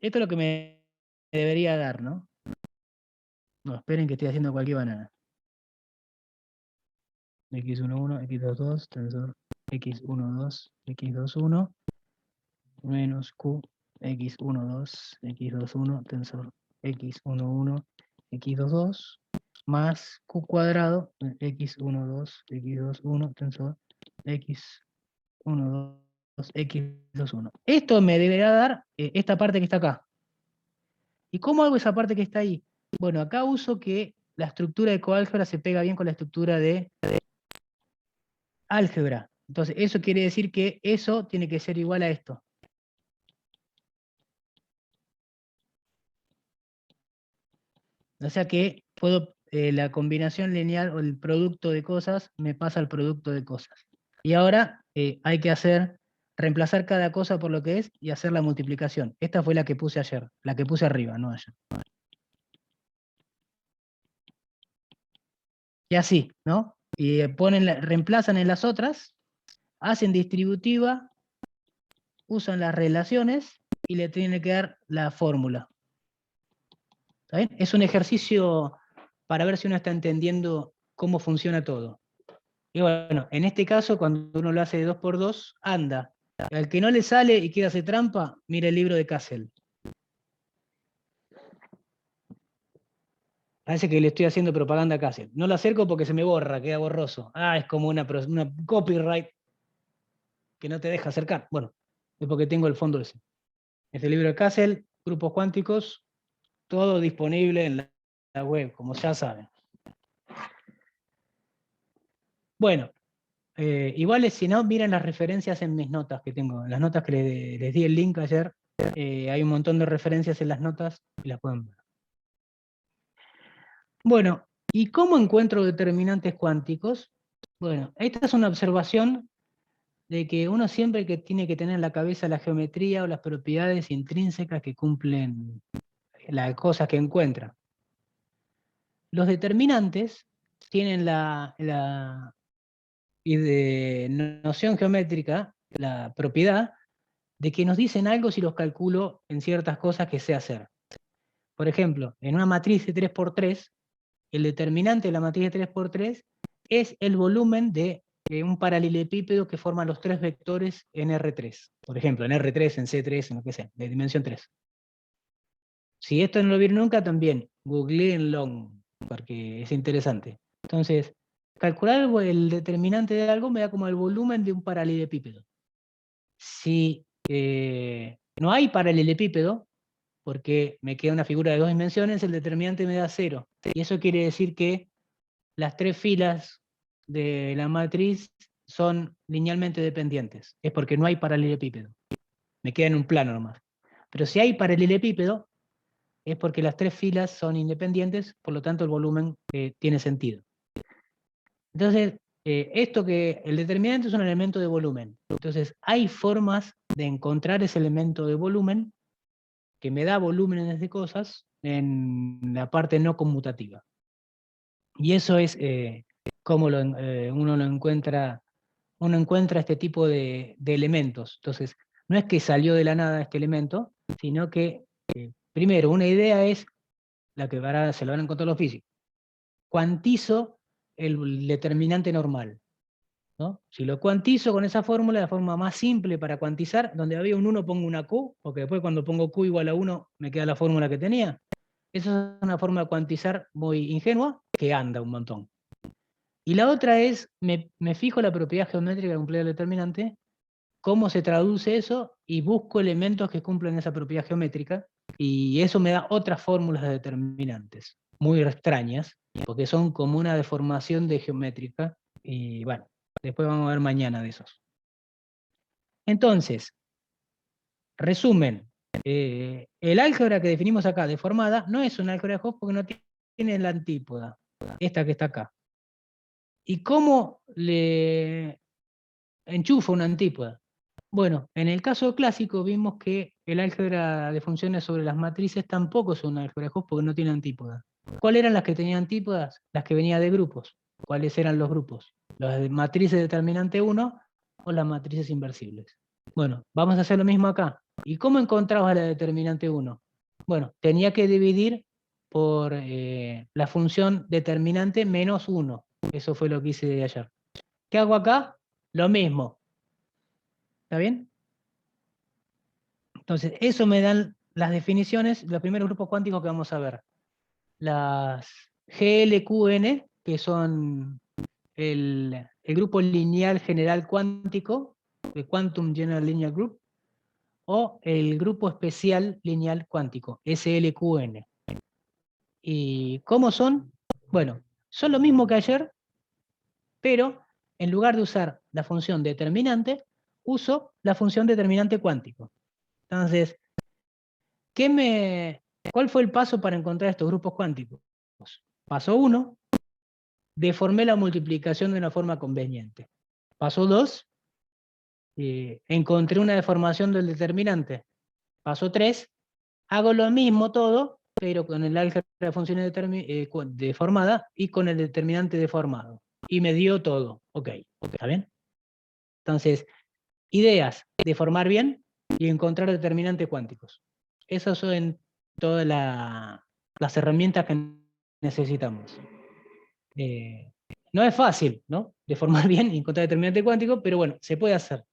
Esto es lo que me debería dar, ¿no? No, esperen que estoy haciendo cualquier banana. x11, x22, tensor x12, x21, menos q, x12, x21, tensor x11, x22, más q cuadrado, x12, x21, tensor x12, x21. Esto me deberá dar esta parte que está acá. ¿Y cómo hago esa parte que está ahí? Bueno, acá uso que la estructura de coálgebra se pega bien con la estructura de álgebra. Entonces, eso quiere decir que eso tiene que ser igual a esto. O sea que puedo, la combinación lineal o el producto de cosas me pasa al producto de cosas. Y ahora hay que reemplazar cada cosa por lo que es y hacer la multiplicación. Esta fue la que puse ayer, la que puse arriba, no ayer. Y así, ¿no? Y reemplazan en las otras, hacen distributiva, usan las relaciones y le tienen que dar la fórmula. ¿Está bien? Es un ejercicio para ver si uno está entendiendo cómo funciona todo. Y bueno, en este caso, cuando uno lo hace de 2 por 2, anda. Al que no le sale y quiere hacer trampa, mira el libro de Cassel. Parece que le estoy haciendo propaganda a Cassel. No lo acerco porque se me borra, queda borroso. Ah, es como una copyright que no te deja acercar. Bueno, es porque tengo el fondo ese. Este libro de Cassel, grupos cuánticos, todo disponible en la web, como ya saben. Bueno, igual si no, miren las referencias en mis notas que tengo. En las notas que les di el link ayer, hay un montón de referencias en las notas y las pueden ver. Bueno, ¿y cómo encuentro determinantes cuánticos? Bueno, esta es una observación de que uno siempre que tiene que tener en la cabeza la geometría o las propiedades intrínsecas que cumplen las cosas que encuentra. Los determinantes tienen la noción geométrica, la propiedad, de que nos dicen algo si los calculo en ciertas cosas que sé hacer. Por ejemplo, en una matriz de 3×3, el determinante de la matriz de 3×3 es el volumen de un paralelepípedo que forman los tres vectores en R3. Por ejemplo, en R3, en C3, en lo que sea, de dimensión 3. Si esto no lo vieron nunca, también googleenlo, porque es interesante. Entonces, calcular el determinante de algo me da como el volumen de un paralelepípedo. Si no hay paralelepípedo, porque me queda una figura de 2 dimensiones, el determinante me da 0. Y eso quiere decir que las tres filas de la matriz son linealmente dependientes. Es porque no hay paralelepípedo. Me queda en un plano nomás. Pero si hay paralelepípedo, es porque las tres filas son independientes, por lo tanto el volumen tiene sentido. Entonces, esto que el determinante es un elemento de volumen. Entonces, hay formas de encontrar ese elemento de volumen que me da volúmenes de cosas en la parte no conmutativa. Y eso es cómo uno encuentra este tipo de elementos. Entonces, no es que salió de la nada este elemento, sino que, primero, una idea es la que se lo van a encontrar los físicos. Cuantizo el determinante normal, ¿no? Si lo cuantizo con esa fórmula, la forma más simple para cuantizar, donde había un 1 pongo una Q, porque después cuando pongo Q igual a 1 me queda la fórmula que tenía. Esa es una forma de cuantizar muy ingenua, que anda un montón. Y la otra es, me fijo la propiedad geométrica que cumple el determinante, cómo se traduce eso, y busco elementos que cumplen esa propiedad geométrica, y eso me da otras fórmulas de determinantes, muy extrañas, porque son como una deformación de geométrica, y bueno, después vamos a ver mañana de esos. Entonces, resumen, el álgebra que definimos acá, deformada, no es un álgebra de Hopf porque no tiene la antípoda, esta que está acá. ¿Y cómo le enchufa una antípoda? Bueno, en el caso clásico vimos que el álgebra de funciones sobre las matrices tampoco es un álgebra de Hopf porque no tiene antípoda. ¿Cuáles eran las que tenían antípodas? Las que venían de grupos. ¿Cuáles eran los grupos? Las matrices determinante 1 o las matrices inversibles. Bueno, vamos a hacer lo mismo acá. ¿Y cómo encontraba la determinante 1? Bueno, tenía que dividir por la función determinante menos 1. Eso fue lo que hice ayer. ¿Qué hago acá? Lo mismo. ¿Está bien? Entonces, eso me dan las definiciones, los primeros grupos cuánticos que vamos a ver. Las GLQN, que son el grupo lineal general cuántico, de Quantum General Linear Group, o el grupo especial lineal cuántico, SLQN. ¿Y cómo son? Bueno, son lo mismo que ayer, pero en lugar de usar la función determinante, uso la función determinante cuántico. Entonces, ¿cuál fue el paso para encontrar estos grupos cuánticos? Paso 1, deformé la multiplicación de una forma conveniente. Paso 2, encontré una deformación del determinante. Paso 3, hago lo mismo todo, pero con el álgebra de funciones deformada y con el determinante deformado. Y me dio todo. Ok, ¿está bien? Entonces, ideas, deformar bien y encontrar determinantes cuánticos. Esas son todas las herramientas que necesitamos. No es fácil, ¿no? Deformar bien y encontrar determinante cuántico, pero bueno, se puede hacer.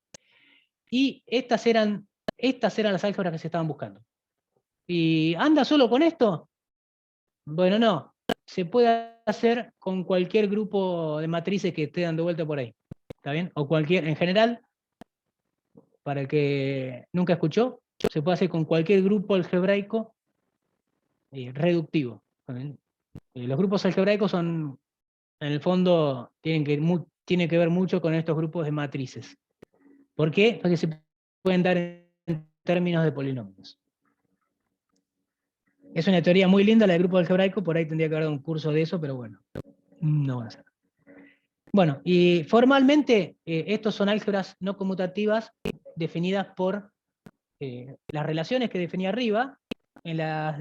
Y estas eran las álgebras que se estaban buscando. ¿Y anda solo con esto? Bueno, no. Se puede hacer con cualquier grupo de matrices que esté dando vuelta por ahí. ¿Está bien? O en general, para el que nunca escuchó, se puede hacer con cualquier grupo algebraico reductivo. Los grupos algebraicos son, en el fondo, tienen que ver mucho con estos grupos de matrices. ¿Por qué? Porque se pueden dar en términos de polinomios. Es una teoría muy linda la del grupo algebraico, por ahí tendría que haber dado un curso de eso, pero bueno, no va a ser. Bueno, y formalmente estos son álgebras no conmutativas definidas por las relaciones que definí arriba. En las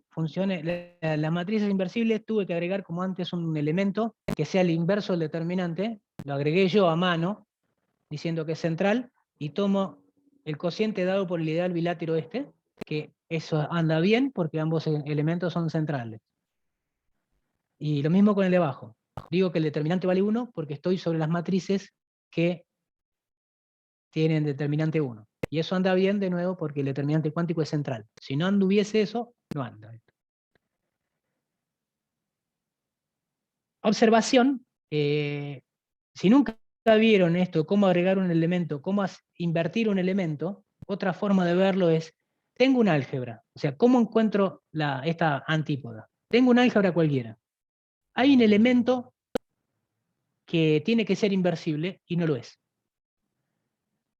funciones, las matrices inversibles tuve que agregar como antes un elemento que sea el inverso del determinante. Lo agregué yo a mano, diciendo que es central, y tomo el cociente dado por el ideal bilátero este, que eso anda bien porque ambos elementos son centrales. Y lo mismo con el de abajo. Digo que el determinante vale 1 porque estoy sobre las matrices que tienen determinante 1. Y eso anda bien de nuevo porque el determinante cuántico es central. Si no anduviese eso, no anda. Observación. Si nunca vieron esto, cómo agregar un elemento, cómo invertir un elemento, otra forma de verlo es, tengo un álgebra. O sea, ¿cómo encuentro esta antípoda? Tengo un álgebra cualquiera. Hay un elemento que tiene que ser inversible y no lo es.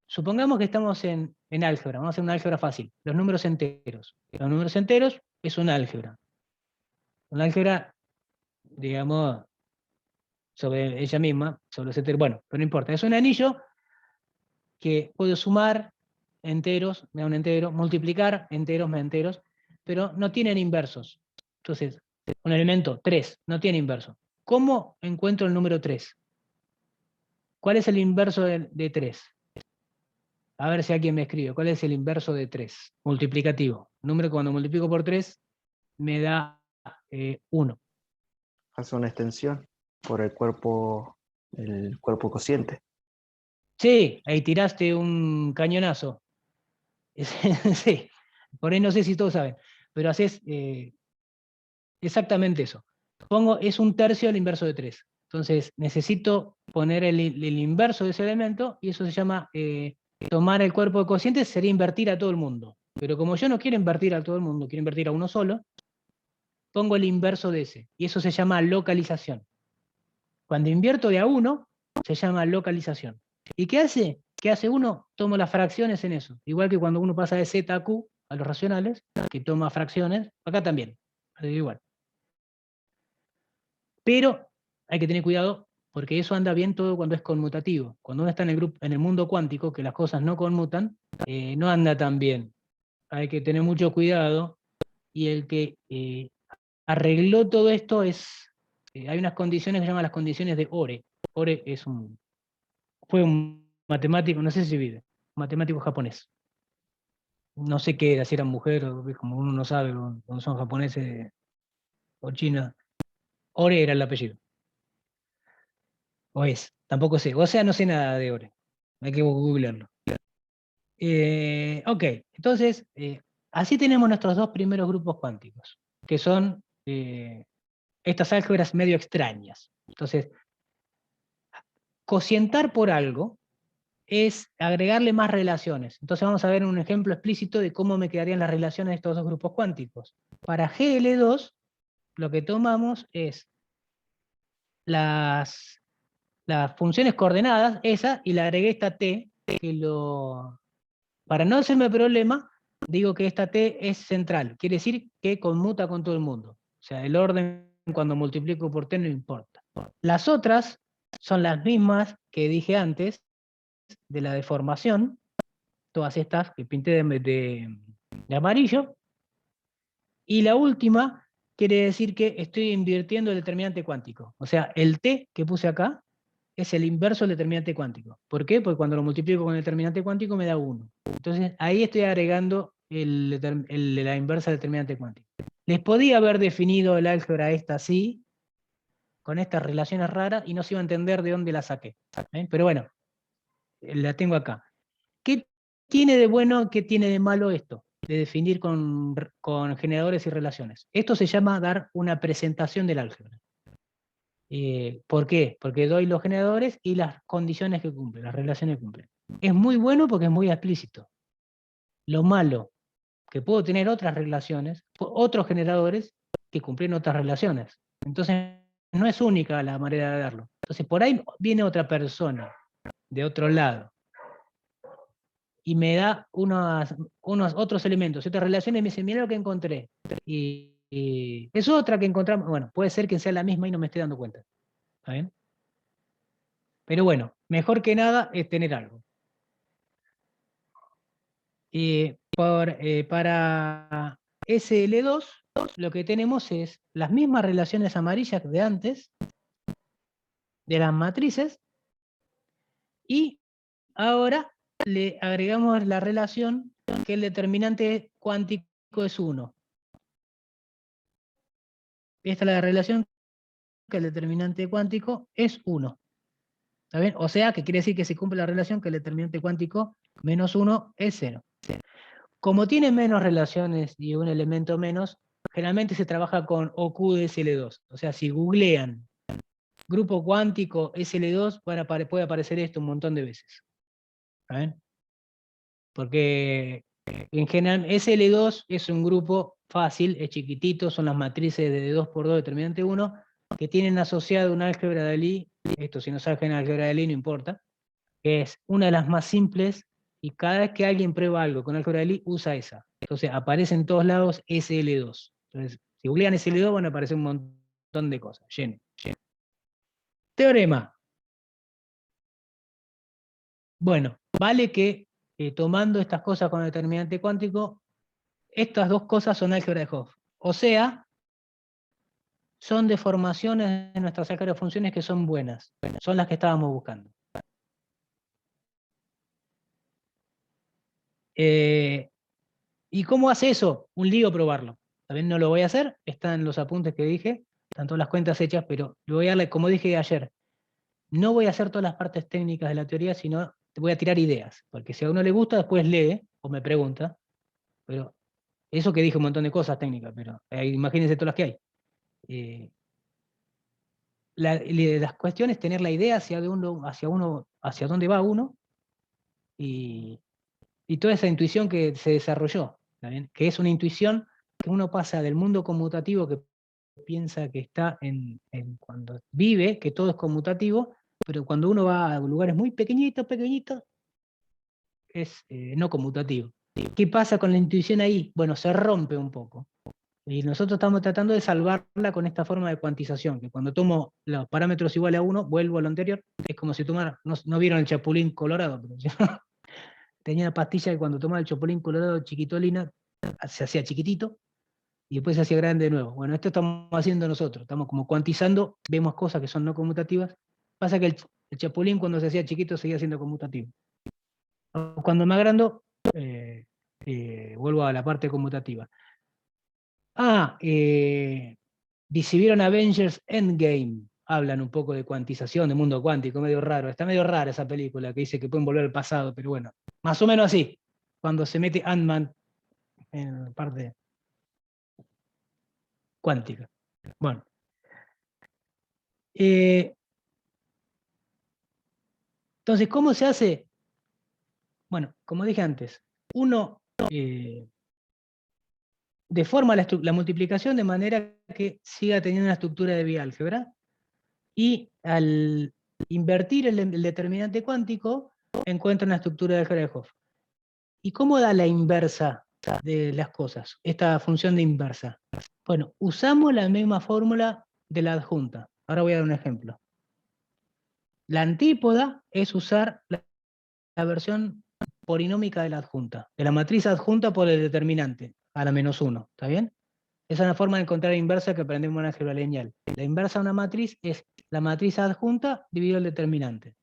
Supongamos que estamos en álgebra, vamos a hacer una álgebra fácil, los números enteros. Los números enteros es un álgebra. Un álgebra, digamos, sobre ella misma, sobre los enteros. Bueno, pero no importa. Es un anillo que puedo sumar enteros, me da un entero, multiplicar enteros, me da enteros, pero no tienen inversos. Entonces, un elemento 3 no tiene inverso. ¿Cómo encuentro el número 3? ¿Cuál es el inverso de 3? A ver si alguien me escribe. ¿Cuál es el inverso de 3? Multiplicativo. Número que cuando multiplico por 3 me da 1.
Hace una extensión por el cuerpo cociente.
Sí, ahí tiraste un cañonazo. Sí, por ahí no sé si todos saben, pero haces exactamente eso. Pongo, es un tercio del inverso de 3. Entonces necesito poner el inverso de ese elemento y eso se llama tomar el cuerpo de cociente, sería invertir a todo el mundo. Pero como yo no quiero invertir a todo el mundo, quiero invertir a uno solo, pongo el inverso de ese. Y eso se llama localización. Cuando invierto de a uno, se llama localización. ¿Y qué hace? ¿Qué hace uno? Tomo las fracciones en eso. Igual que cuando uno pasa de z a q, a los racionales, que toma fracciones, acá también. Igual. Pero hay que tener cuidado porque eso anda bien todo cuando es conmutativo. Cuando uno está en el mundo cuántico, que las cosas no conmutan, no anda tan bien. Hay que tener mucho cuidado y el que arregló todo esto hay unas condiciones que se llaman las condiciones de Ore. Ore fue un matemático, no sé si vive, un matemático japonés. No sé qué era, si era mujer, o como uno no sabe, cuando son japoneses o chinos. Ore era el apellido. O es, tampoco sé. O sea, no sé nada de Ore. Hay que googlearlo. Ok, entonces, así tenemos nuestros dos primeros grupos cuánticos, que son estas álgebras medio extrañas. Entonces, cocientar por algo es agregarle más relaciones. Entonces vamos a ver un ejemplo explícito de cómo me quedarían las relaciones de estos dos grupos cuánticos. Para GL2, lo que tomamos es las funciones coordenadas, esa, y le agregué esta t, para no hacerme problema, digo que esta t es central, quiere decir que conmuta con todo el mundo. O sea, el orden cuando multiplico por t no importa. Las otras son las mismas que dije antes, de la deformación, todas estas que pinté de amarillo, y la última quiere decir que estoy invirtiendo el determinante cuántico. O sea, el t que puse acá es el inverso del determinante cuántico. ¿Por qué? Porque cuando lo multiplico con el determinante cuántico me da 1. Entonces ahí estoy agregando la inversa del determinante cuántico. Les podía haber definido el álgebra esta así, con estas relaciones raras, y no se iba a entender de dónde la saqué. Pero bueno, la tengo acá. ¿Qué tiene de bueno, qué tiene de malo esto? De definir con generadores y relaciones. Esto se llama dar una presentación del álgebra. ¿Por qué? Porque doy los generadores y las condiciones que cumplen, las relaciones que cumplen. Es muy bueno porque es muy explícito. Lo malo, que puedo tener otras relaciones, otros generadores que cumplen otras relaciones. Entonces, no es única la manera de darlo. Entonces, por ahí viene otra persona, de otro lado, y me da unos otros elementos, otras relaciones, y me dice, mira lo que encontré. Y es otra que encontramos, bueno, puede ser que sea la misma y no me esté dando cuenta. ¿Está bien? Pero bueno, mejor que nada es tener algo. Para SL2, lo que tenemos es las mismas relaciones amarillas de antes, de las matrices, y ahora le agregamos la relación que el determinante cuántico es 1. Esta es la relación que el determinante cuántico es 1. ¿Está bien? O sea, que quiere decir que se cumple la relación que el determinante cuántico menos 1 es 0. Como tiene menos relaciones y un elemento menos, generalmente se trabaja con OQ de SL2. O sea, si googlean grupo cuántico SL2, puede aparecer esto un montón de veces. ¿Está bien? Porque en general SL2 es un grupo fácil, es chiquitito, son las matrices de 2 por 2 determinante 1, que tienen asociado un álgebra de Lie, esto si no saben álgebra de Lie no importa, que es una de las más simples, y cada vez que alguien prueba algo con álgebra de Lie, usa esa. Entonces aparece en todos lados SL2. Entonces, si googlean SL2 van a aparecer un montón de cosas, lleno. Teorema. Bueno, vale que tomando estas cosas con el determinante cuántico, estas dos cosas son álgebra de Hopf. O sea, son deformaciones de nuestras álgebras de funciones que son buenas. Son las que estábamos buscando. ¿Y cómo hace eso? Un lío probarlo. También no lo voy a hacer, están los apuntes que dije, están todas las cuentas hechas, pero le voy a darle, como dije ayer, no voy a hacer todas las partes técnicas de la teoría, sino te voy a tirar ideas, porque si a uno le gusta, después lee o me pregunta, pero eso que dije un montón de cosas técnicas, pero imagínense todas las que hay. Las cuestiones, tener la idea hacia dónde va uno, y toda esa intuición que se desarrolló, ¿está bien? Que es una intuición que uno pasa del mundo conmutativo, que piensa que está cuando vive, que todo es conmutativo, pero cuando uno va a lugares muy pequeñitos, es no conmutativo. ¿Qué pasa con la intuición ahí? Bueno, se rompe un poco. Y nosotros estamos tratando de salvarla con esta forma de cuantización, que cuando tomo los parámetros iguales a 1, vuelvo a lo anterior, es como si tomara, no vieron el Chapulín Colorado, pero tenía una pastilla que cuando tomaba el Chapulín Colorado chiquitolina, se hacía chiquitito, y después se hacía grande de nuevo. Bueno, esto estamos haciendo nosotros, estamos como cuantizando, vemos cosas que son no conmutativas. Pasa que el Chapulín cuando se hacía chiquito seguía siendo conmutativo. Cuando me agrando, vuelvo a la parte conmutativa. Si vieron Avengers Endgame, hablan un poco de cuantización, de mundo cuántico, medio raro. Está medio rara esa película que dice que pueden volver al pasado, pero bueno, más o menos así. Cuando se mete Ant-Man en la parte cuántica. Bueno. Entonces, ¿cómo se hace? Bueno, como dije antes, uno deforma la multiplicación de manera que siga teniendo una estructura de biálgebra, y al invertir el determinante cuántico, encuentra una estructura de álgebra de Hopf. ¿Y cómo da la inversa de las cosas? Esta función de inversa. Bueno, usamos la misma fórmula de la adjunta. Ahora voy a dar un ejemplo. La antípoda es usar la versión polinómica de la adjunta, de la matriz adjunta por el determinante, a la -1, ¿está bien? Esa es una forma de encontrar la inversa que aprendemos en álgebra lineal. La inversa de una matriz es la matriz adjunta dividido el determinante.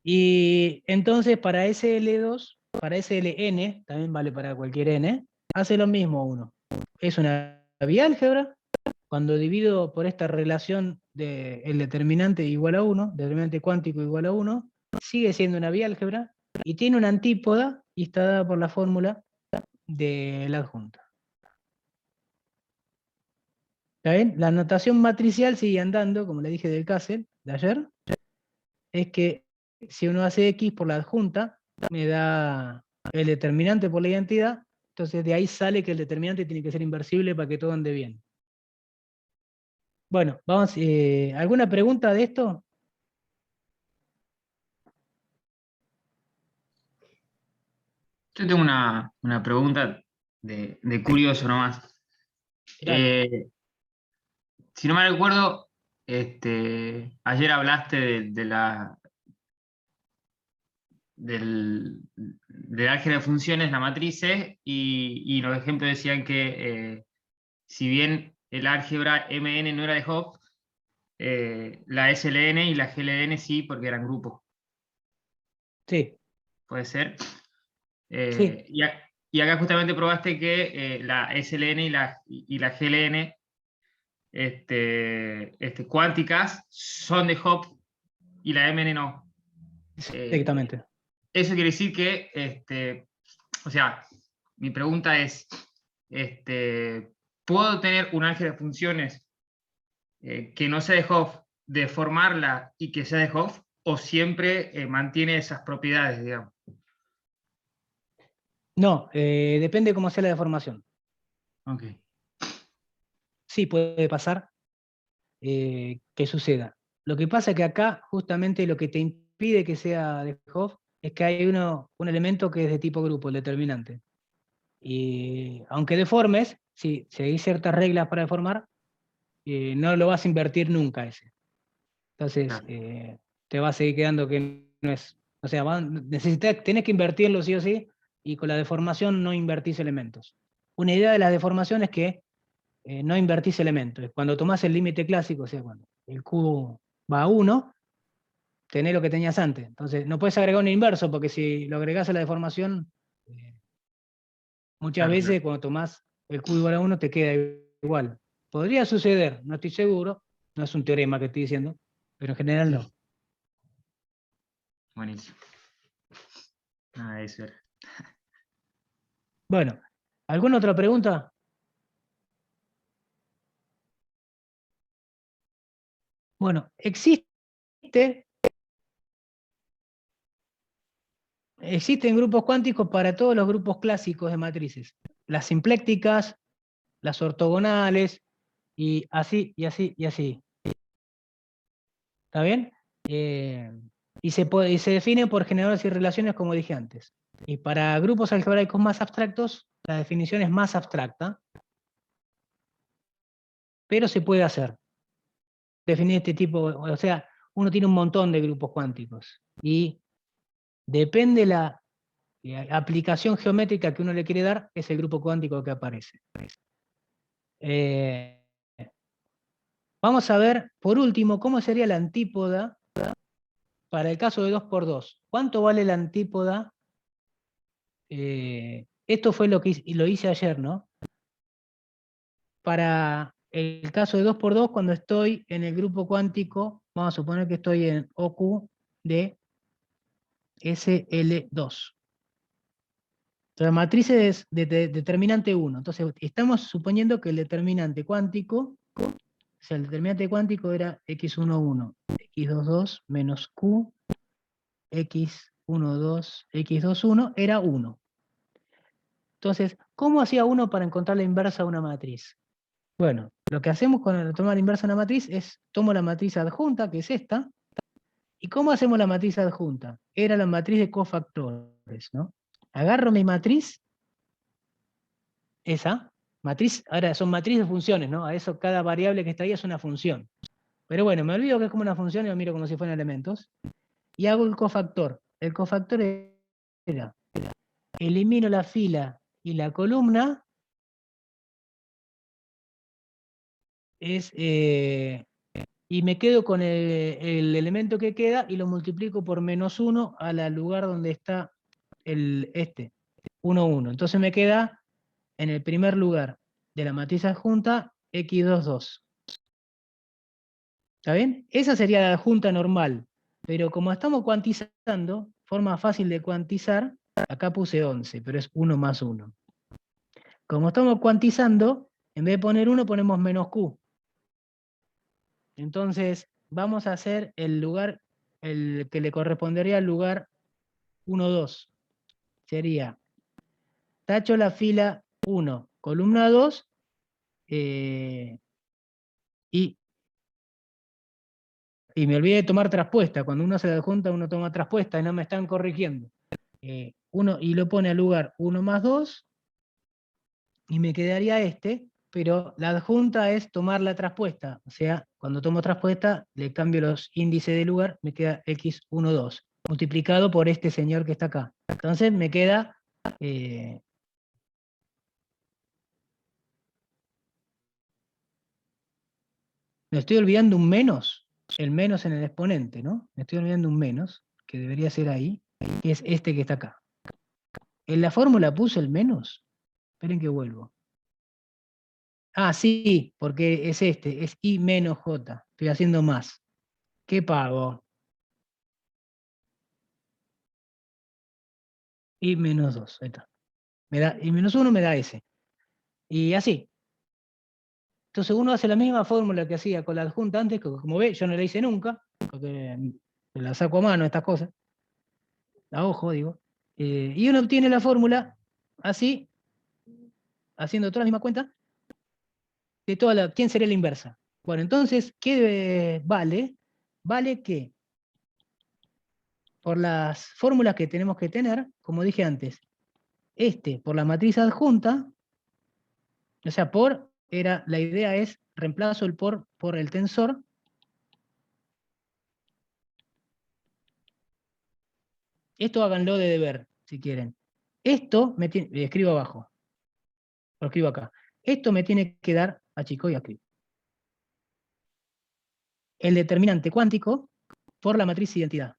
Y entonces para SL2, para SLN, también vale para cualquier n, hace lo mismo uno. Es una biálgebra, cuando divido por esta relación del determinante igual a 1, determinante cuántico igual a 1, sigue siendo una biálgebra, y tiene una antípoda, y está dada por la fórmula de la adjunta. ¿Está bien? La notación matricial sigue andando, como le dije del Castle de ayer, es que si uno hace X por la adjunta, me da el determinante por la identidad, entonces de ahí sale que el determinante tiene que ser inversible para que todo ande bien. Bueno, vamos, ¿alguna pregunta de esto?
Yo tengo una pregunta de curioso nomás. Si no me recuerdo, ayer hablaste del álgebra de funciones, las matrices, y los ejemplos decían que si bien el álgebra MN no era de Hopf, la SLN y la GLN sí, porque eran grupos.
Sí.
¿Puede ser?
Sí.
Y acá justamente probaste que la SLN y la GLN cuánticas son de Hopf y la MN no.
Exactamente.
Eso quiere decir que, o sea, mi pregunta es, ¿puedo tener un álgebra de funciones que no sea de Hopf, deformarla y que sea de Hopf, o siempre mantiene esas propiedades, digamos?
No, depende cómo sea la deformación.
Ok.
Sí, puede pasar que suceda. Lo que pasa es que acá, justamente lo que te impide que sea de Hopf es que hay un elemento que es de tipo grupo, el determinante. Y aunque deformes, si seguís ciertas reglas para deformar, no lo vas a invertir nunca ese. Entonces,
Claro.
te va a seguir quedando que no es... O sea, tenés que invertirlo sí o sí, y con la deformación no invertís elementos. Una idea de la deformación es que no invertís elementos. Cuando tomás el límite clásico, o sea, cuando el Q va a 1, tenés lo que tenías antes. Entonces, no puedes agregar un inverso, porque si lo agregás a la deformación, muchas
Claro, claro.
veces cuando tomás el Q igual a 1 te queda igual. Podría suceder, no estoy seguro, no es un teorema que estoy diciendo, pero en general no.
Buenísimo. Eso era.
Bueno, ¿alguna otra pregunta? Bueno, existen grupos cuánticos para todos los grupos clásicos de matrices. Las simplécticas, las ortogonales, y así, y así, y así. ¿Está bien? Y se define por generadores y relaciones, como dije antes. Y para grupos algebraicos más abstractos, la definición es más abstracta, pero se puede hacer. Definir este tipo, o sea, uno tiene un montón de grupos cuánticos. Y depende la aplicación geométrica que uno le quiere dar, es el grupo cuántico que aparece. Vamos a ver, por último, cómo sería la antípoda para el caso de 2×2. ¿Cuánto vale la antípoda? Esto fue lo hice ayer, ¿no? Para el caso de 2×2, cuando estoy en el grupo cuántico, vamos a suponer que estoy en OQ de SL2. La matriz es de determinante 1. Entonces, estamos suponiendo que el determinante cuántico, o sea, el determinante cuántico era x11, x22 menos q, x12, x21 era 1. Entonces, ¿cómo hacía uno para encontrar la inversa de una matriz? Bueno, lo que hacemos con tomar la inversa de una matriz es, tomo la matriz adjunta, que es esta, ¿y cómo hacemos la matriz adjunta? Era la matriz de cofactores, ¿no? Agarro mi matriz, esa, matriz, ahora son matrices de funciones, ¿no? A eso cada variable que está ahí es una función. Pero bueno, me olvido que es como una función y lo miro como si fueran elementos. Y hago el cofactor. El cofactor era, elimino la fila y la columna, y me quedo con el elemento que queda y lo multiplico por -1 al lugar donde está el 1, 1. Entonces me queda en el primer lugar de la matriz adjunta x22. ¿Está bien? Esa sería la adjunta normal. Pero como estamos cuantizando, forma fácil de cuantizar, acá puse 11, pero es 1 más 1. Como estamos cuantizando, en vez de poner 1 ponemos -q. Entonces, vamos a hacer el lugar, el que le correspondería al lugar 1, 2. Sería, tacho la fila 1, columna 2, y me olvidé de tomar traspuesta. Cuando uno se la adjunta, uno toma traspuesta y no me están corrigiendo. Y lo pone al lugar 1 más 2, y me quedaría pero la adjunta es tomar la traspuesta. O sea, cuando tomo traspuesta, le cambio los índices de lugar, me queda x12, multiplicado por este señor que está acá. Entonces me queda... me estoy olvidando un menos, el menos en el exponente, ¿no? Me estoy olvidando un menos, que debería ser ahí, que es este que está acá. En la fórmula puse el menos. Esperen que vuelvo. Ah, sí, porque es es I menos J. Estoy haciendo más. ¿Qué pago? I menos 2. Ahí está. Y -1 me da S. Y así. Entonces uno hace la misma fórmula que hacía con la adjunta antes, que como ve, yo no la hice nunca, porque la saco a mano estas cosas. A ojo, digo. Y uno obtiene la fórmula así, haciendo toda la misma cuenta, de ¿quién sería la inversa? Bueno, entonces, ¿qué vale? Vale que por las fórmulas que tenemos que tener, como dije antes, por la matriz adjunta, o sea, la idea es reemplazo el por el tensor. Esto háganlo de deber, si quieren. Esto escribo abajo, lo escribo acá. Esto me tiene que dar a Chico y a Clip. El determinante cuántico por la matriz identidad.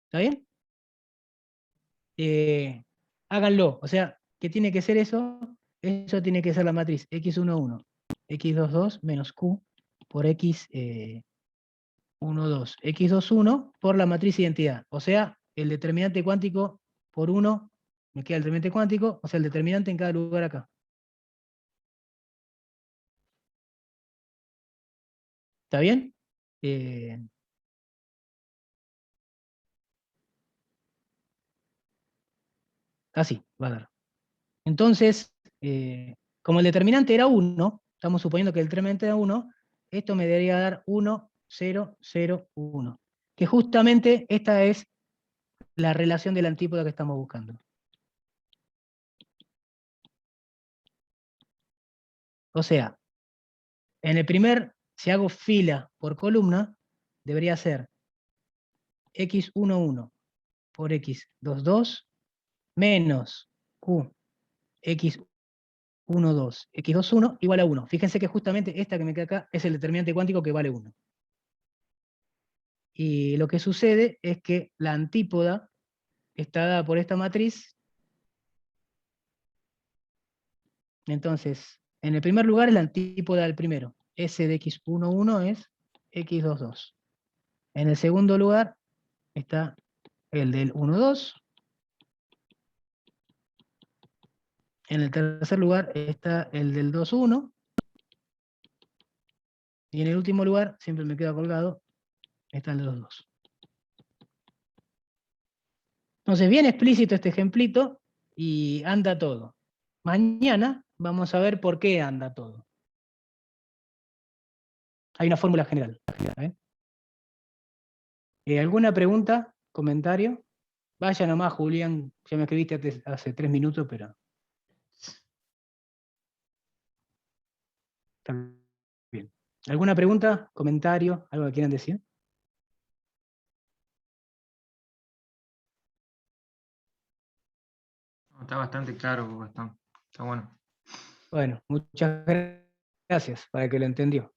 ¿Está bien? Háganlo, o sea, ¿qué tiene que ser eso? Eso tiene que ser la matriz x11, x22 menos q por x12, x21 por la matriz identidad. O sea, el determinante cuántico por 1, me queda el determinante cuántico, o sea, el determinante en cada lugar acá. ¿Está bien? Así, va a dar. Entonces, como el determinante era 1, estamos suponiendo que el determinante era 1, esto me debería dar 1, 0, 0, 1. Que justamente esta es la relación de la antípoda que estamos buscando. O sea, en el primer, si hago fila por columna, debería ser x11 por x22 menos q x12, x21 igual a 1. Fíjense que justamente esta que me queda acá es el determinante cuántico que vale 1. Y lo que sucede es que la antípoda está dada por esta matriz. Entonces, en el primer lugar es la antípoda del primero. S de x11 es x22. En el segundo lugar está el del 12. En el tercer lugar está el del 21. Y en el último lugar, siempre me queda colgado, está el de los 2. Entonces, bien explícito este ejemplito y anda todo. Mañana vamos a ver por qué anda todo. Hay una fórmula general. ¿Alguna pregunta? ¿Comentario? Vaya nomás, Julián, ya me escribiste hace 3 minutos, pero... Está bien. ¿Alguna pregunta? ¿Comentario? ¿Algo que quieran decir?
Está bastante claro, Gastón. Está bueno.
Bueno, muchas gracias para el que lo entendió.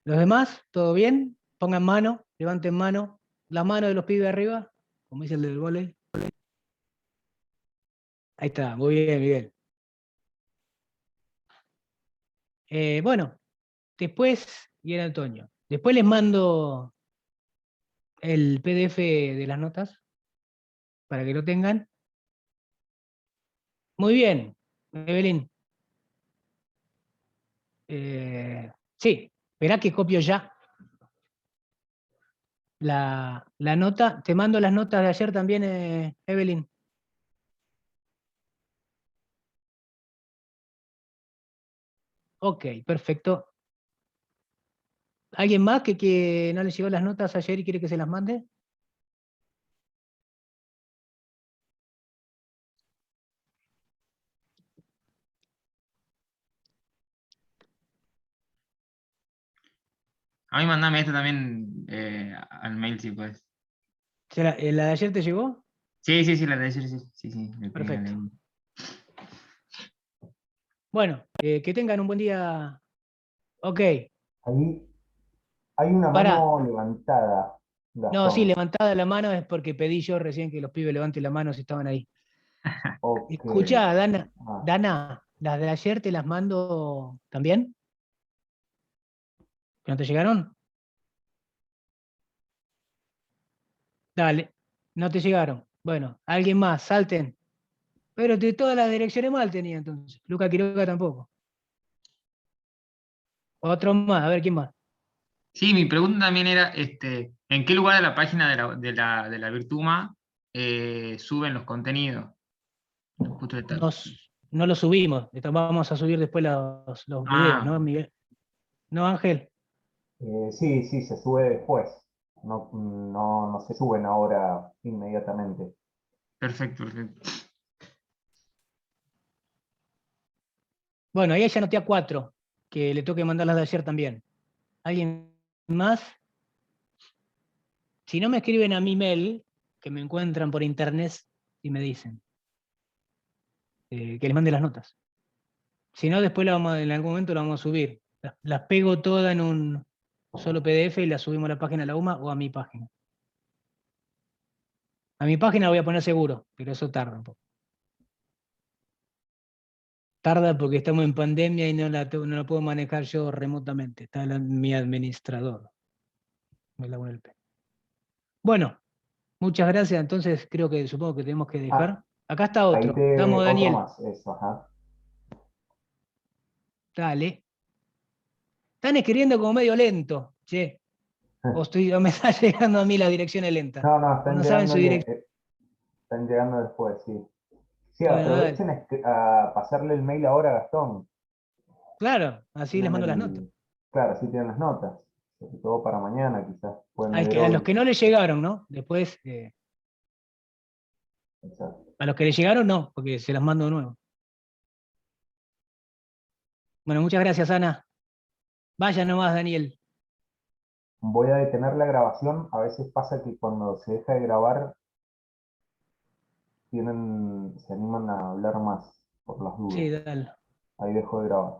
¿Los demás? ¿Todo bien? Pongan mano, levanten mano. La mano de los pibes arriba, como dice el del vóley. Ahí está, muy bien, Miguel. Bueno, después viene Antonio. Después les mando el PDF de las notas para que lo tengan. Muy bien, Evelyn. Sí, verá que copio ya la nota. Te mando las notas de ayer también, Evelyn. Ok, perfecto. ¿Alguien más que no le llegó las notas ayer y quiere que se las mande?
A mí mandame esto también al mail si puedes.
¿La de ayer te llegó?
Sí, sí, sí, la de ayer, sí, sí, sí, me
Perfecto.
pegan ahí.
Bueno, que tengan un buen día. Ok,
Ahí hay una
pará.
mano levantada,
No, sí,
Gastón.
levantada la mano es porque pedí yo recién que los pibes levanten la mano si estaban ahí.
Ok.
Escuchá, Dana,
Ah,
Dana, las de ayer te las mando también. ¿Que no te llegaron? Dale, no te llegaron. Bueno, alguien más, salten. Pero de todas las direcciones mal tenía entonces. Luca Quiroga tampoco. Otro más, a ver quién más.
Sí, mi pregunta también era, ¿en qué lugar de la página de la Virtuma suben los contenidos? Justo está.
No lo subimos. Vamos a subir después los videos,
Ah,
¿no, Miguel? ¿No, Ángel?
sí, sí, se sube después. No, no, no se suben ahora inmediatamente.
Perfecto, perfecto.
Bueno, ahí ya anoté a 4, que le tengo que mandar las de ayer también. ¿Alguien más? Si no me escriben a mi mail, que me encuentran por internet y me dicen que les mande las notas. Si no, después en algún momento la vamos a subir. Las pego todas en un solo PDF y las subimos a la página de la UMA o a mi página. A mi página la voy a poner seguro, pero eso tarda un poco. Tarda porque estamos en pandemia y no la puedo manejar yo remotamente. Está mi administrador. Me la vuelve. Bueno, muchas gracias. Entonces supongo que tenemos que dejar.
Ah,
Acá está
ahí
otro. Estamos,
otro
Daniel.
más, eso, ajá.
Dale. Están escribiendo como medio lento, che. O me está llegando a mí las direcciones lentas.
No, no,
O no saben su dirección.
están llegando después, sí. Sí,
Bueno, dale.
aprovechen a pasarle el mail ahora a Gastón.
Claro, así les
Tienen
mando las notas.
claro, sí tienen las notas. Sobre todo para mañana, quizás pueden leer
A los
hoy.
que no les llegaron, ¿no? Después,
Exacto.
a los que les llegaron, no, porque se las mando de nuevo. Bueno, muchas gracias, Ana. Vaya nomás, Daniel.
Voy a detener la grabación. A veces pasa que cuando se deja de grabar, se animan a hablar más, por las
Sí,
dudas.
dale.
Ahí dejo de grabar.